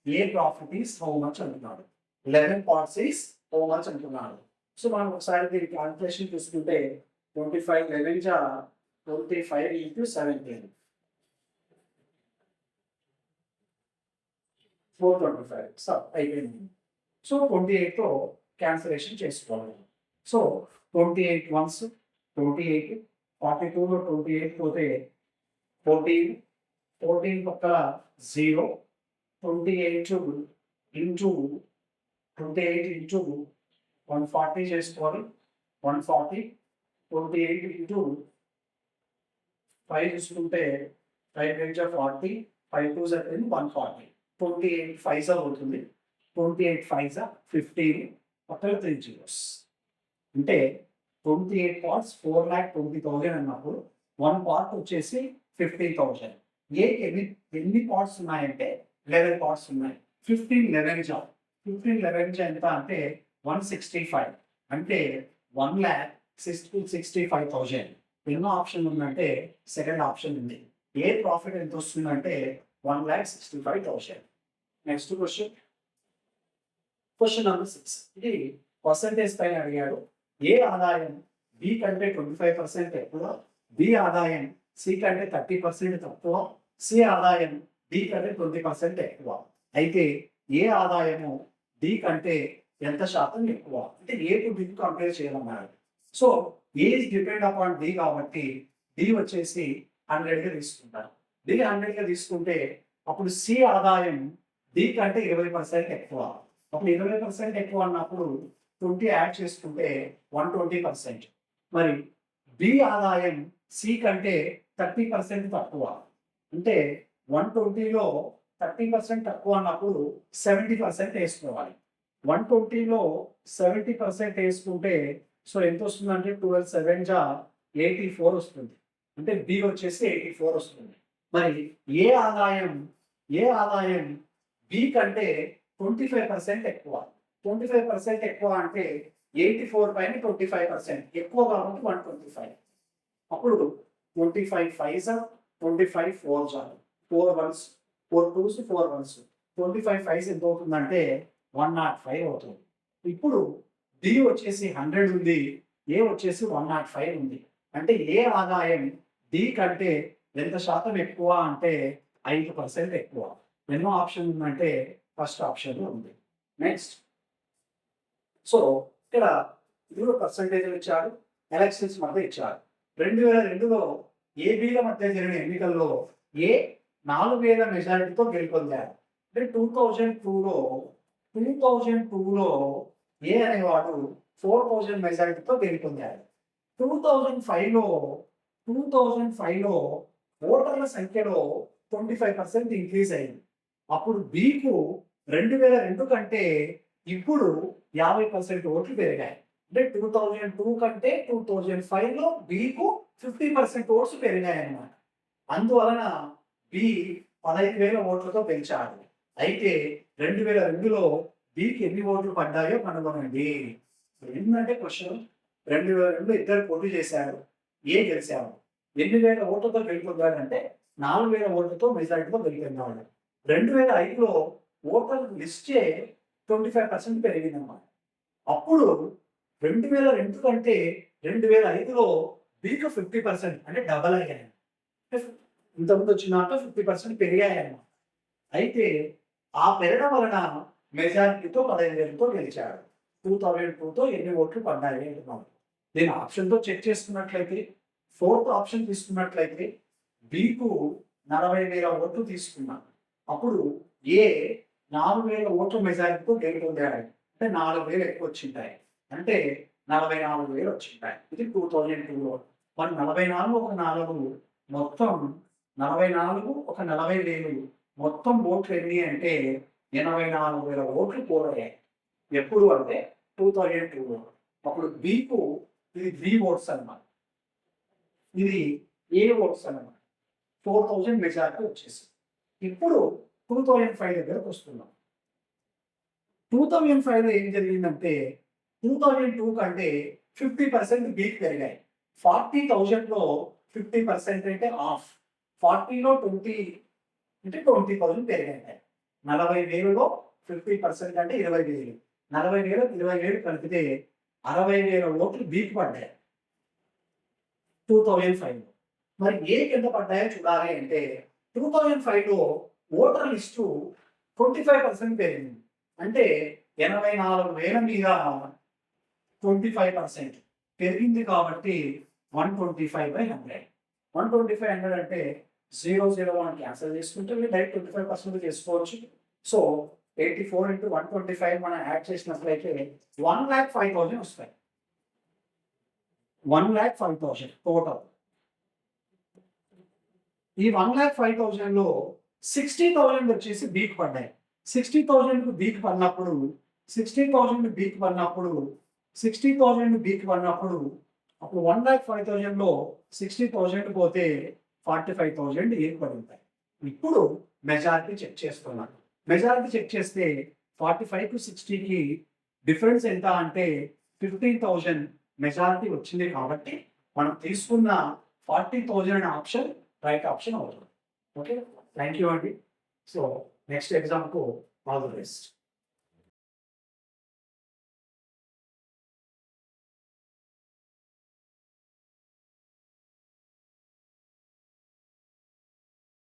Speaker 1: ఏ ప్రాఫిట్ ఈస్ హౌ మచ్ అంటున్నాడు 11 పార్ట్స్ ఈస్ హౌ మచ్ అంటున్నాడు సో మనం ఒకసారి దీని క్యాల్కులేషన్ చూసుకుంటే 25 11 జా 25 into 17 425 సో అయిపోయింది. సో 28తో క్యాన్సిలేషన్ చేసుకోవాలి. సో 28 వన్స్ 28, 42లో 28 పోతే 14, 14 పక్కన 0, 28 ఇంటూ 28 ఇంటూ 140 చేసుకోవాలి. 140, 28 ఇంటూ 5 తీసుకుంటే 5 8 40, 5 2 140, 28 5 అవుతుంది. 28 5 15 పక్కన 3 zeros. అంటే 28 parts 4,20,000 అన్నప్పుడు 1 part వచ్చేసి 15,000. ఎన్ని పార్ట్స్ ఉన్నాయంటే 11 పార్ట్స్ ఉన్నాయి. 15 11 ఎంత అంటే 165 అంటే 1,65,000. ఎన్నో ఆప్షన్ ఉందంటే సెకండ్ ఆప్షన్ ఉంది. ఏ ప్రాఫిట్ ఎంత వస్తుందంటే 1,65,000. Next question number 6. ఇది పర్సంటేజ్ పైన అడిగాడు. ఏ ఆదాయం బి కంటే 25% ఎక్కువ, బి ఆదాయం సి కంటే 30% తక్కువ, సి ఆదాయం డి కంటే 20% ఎక్కువ. అయితే ఏ ఆదాయము డి కంటే ఎంత శాతం ఎక్కువ అంటే ఏ టు బి కంపేర్ చేయాలన్నారు. So A is depend upon D కాబట్టి డి వచ్చేసి 100గా తీసుకుంటారు. డి 100గా తీసుకుంటే అప్పుడు సి ఆదాయం డి కంటే 20% ఎక్కువ. అప్పుడు 20% ఎక్కువ అన్నప్పుడు 20 యాడ్ చేసుకుంటే 120%. మరి బి ఆదాయం సి కంటే 30% తక్కువ. అంటే 120లో 30% తక్కువ అన్నప్పుడు 70% వేసుకోవాలి. 120లో 70% వేసుకుంటే సో ఎంత వస్తుందంటే 12 7 జా 84 వస్తుంది. అంటే బి వచ్చేసి 84 వస్తుంది. మరి ఏ ఆదాయం బి కంటే 25% ఎక్కువ. 25% ఎక్కువ అంటే 84 పైన 25% ఎక్కువ కాబట్టి 125. అప్పుడు 25 5 25 4 చాలు 4 1s 4 2s 4 1s 25 5 ఎంత అవుతుందంటే 105 అవుతుంది. ఇప్పుడు డి వచ్చేసి 100 ఉంది, ఏ వచ్చేసి 105 ఉంది. అంటే ఏ ఆదాయం డి కంటే ఎంత శాతం ఎక్కువ అంటే 5% ఎక్కువ. ఎన్నో ఆప్షన్ ఉందంటే ఫస్ట్ ఆప్షన్ ఉంది. నెక్స్ట్ సో ఇక్కడ ఇది కూడా పర్సంటేజ్ ఇచ్చాడు, ఎలక్షన్స్ మధ్య ఇచ్చాడు. 2002లో ఏబీల మధ్య జరిగిన ఎన్నికల్లో ఏ 4,000 మెజారిటీతో గెలుపొందారు. అంటే 2002లో ఏ అనేవాడు 4,000 మెజారిటీతో గెలుపొందారు. 2005లో ఓటర్ల సంఖ్యలో 25% ఇంక్రీజ్ అయింది. అప్పుడు బికు 2002 కంటే ఇప్పుడు 50% ఓట్లు పెరిగాయి. అంటే 2002 కంటే 2005లో బికు 50% ఓట్స్ పెరిగాయి అన్నమాట. అందువలన బి 15,000 ఓట్లతో గెలిచాడు. అయితే 2002లో బికి ఎన్ని ఓట్లు పడ్డాయో కనుగొనండి. ఏంటంటే క్వశ్చన్ 2002 ఇద్దరు పోటీ చేశారు, ఏ గెలిచారు. 8,000 ఓట్లతో గెలుపొందాడంటే 4,000 ఓట్లతో మెజారిటీతో గెలిపొందాడు. 2005లో ఓటర్ లిస్టే 25% పెరిగిందన్నమాట. అప్పుడు 2002 కంటే 2005లో బికు 50% అంటే డబల్ అయ్యాయి. ఇంతకుముందు వచ్చినాక 50% పెరిగాయన్నమాట. అయితే ఆ పెరగడం వలన మెజారిటీతో 15,000తో గెలిచాడు. 2002తో ఎన్ని ఓట్లు పడ్డాయి అంటున్నాం. నేను ఆప్షన్తో చెక్ చేసుకున్నట్లయితే 4th ఆప్షన్ తీసుకున్నట్లయితే బికు 40,000 ఓట్లు తీసుకున్నాను. అప్పుడు ఏ 4,000 ఓట్ల మెజారిటీతో గెలుపొందాడు. అంటే 4,000 ఎక్కువ వచ్చింటాయి. అంటే 44,000 వచ్చింటాయి. ఇది 2002లో. మరి 44 ఒక 4 మొత్తం 44 ఒక 40,000 మొత్తం ఓట్లు ఎన్ని అంటే 84,000 ఓట్లు పోలయ్యాయి. ఎప్పుడు అంటే 2002లో. అప్పుడు బికు ఇది బి ఓట్స్ అన్నమాట, ఇది ఏ ఓట్స్ అన్నమాట. 4,000 మెజారిటీ వచ్చేసింది. ఇప్పుడు 2005 దగ్గరకు వస్తున్నాం. 2005లో ఏం జరిగిందంటే 2002 కంటే 50% బికి పెరిగాయి. 40,000లో 50% అంటే హాఫ్. 40లో 20 అంటే 20,000 పెరిగాయి. 40,000లో 50% అంటే 20,000. 40,000 20,000 కలిపితే 60,000 ఓట్లు బికి పడ్డాయి 2005లో. మరి ఏకి ఎంత పడ్డాయో చూడాలి అంటే 2005లో ఓటర్ లిస్టు 25% పెరిగింది. అంటే 84,000 మీద 25% పెరిగింది కాబట్టి 125/100. 125 అంటే 001 క్యాన్సిల్ చేసుకుంటే మీరు డైరెక్ట్ 25% చేసుకోవచ్చు. సో 84 ఇంటూ 125 మనం యాడ్ చేసినట్లయితే 1,05,000 వస్తాయి. 1,05,000 టోటల్. ఈ 1,05,000లో 60,000 వచ్చేసి బీక్ పడ్డాయి. 60,000 బీక్ పడినప్పుడు 60,000 బీక్ పడినప్పుడు 60,000 బీక్ పడినప్పుడు అప్పుడు 1,05,000లో 60,000 పోతే 45,000 ఏర్పడుతాయి. ఇప్పుడు మెజారిటీ చెక్ చేస్తున్నాను. మెజారిటీ చెక్ చేస్తే 45 కు 60కి డిఫరెన్స్ ఎంత అంటే 15,000 మెజారిటీ వచ్చింది కాబట్టి మనం తీసుకున్న 40,000 అనే ఆప్షన్ రైట్ ఆప్షన్ అవుతుంది. ఓకే, థ్యాంక్ యూ అండి. సో నెక్స్ట్ ఎగ్జామ్కు ఆల్ ది బెస్ట్.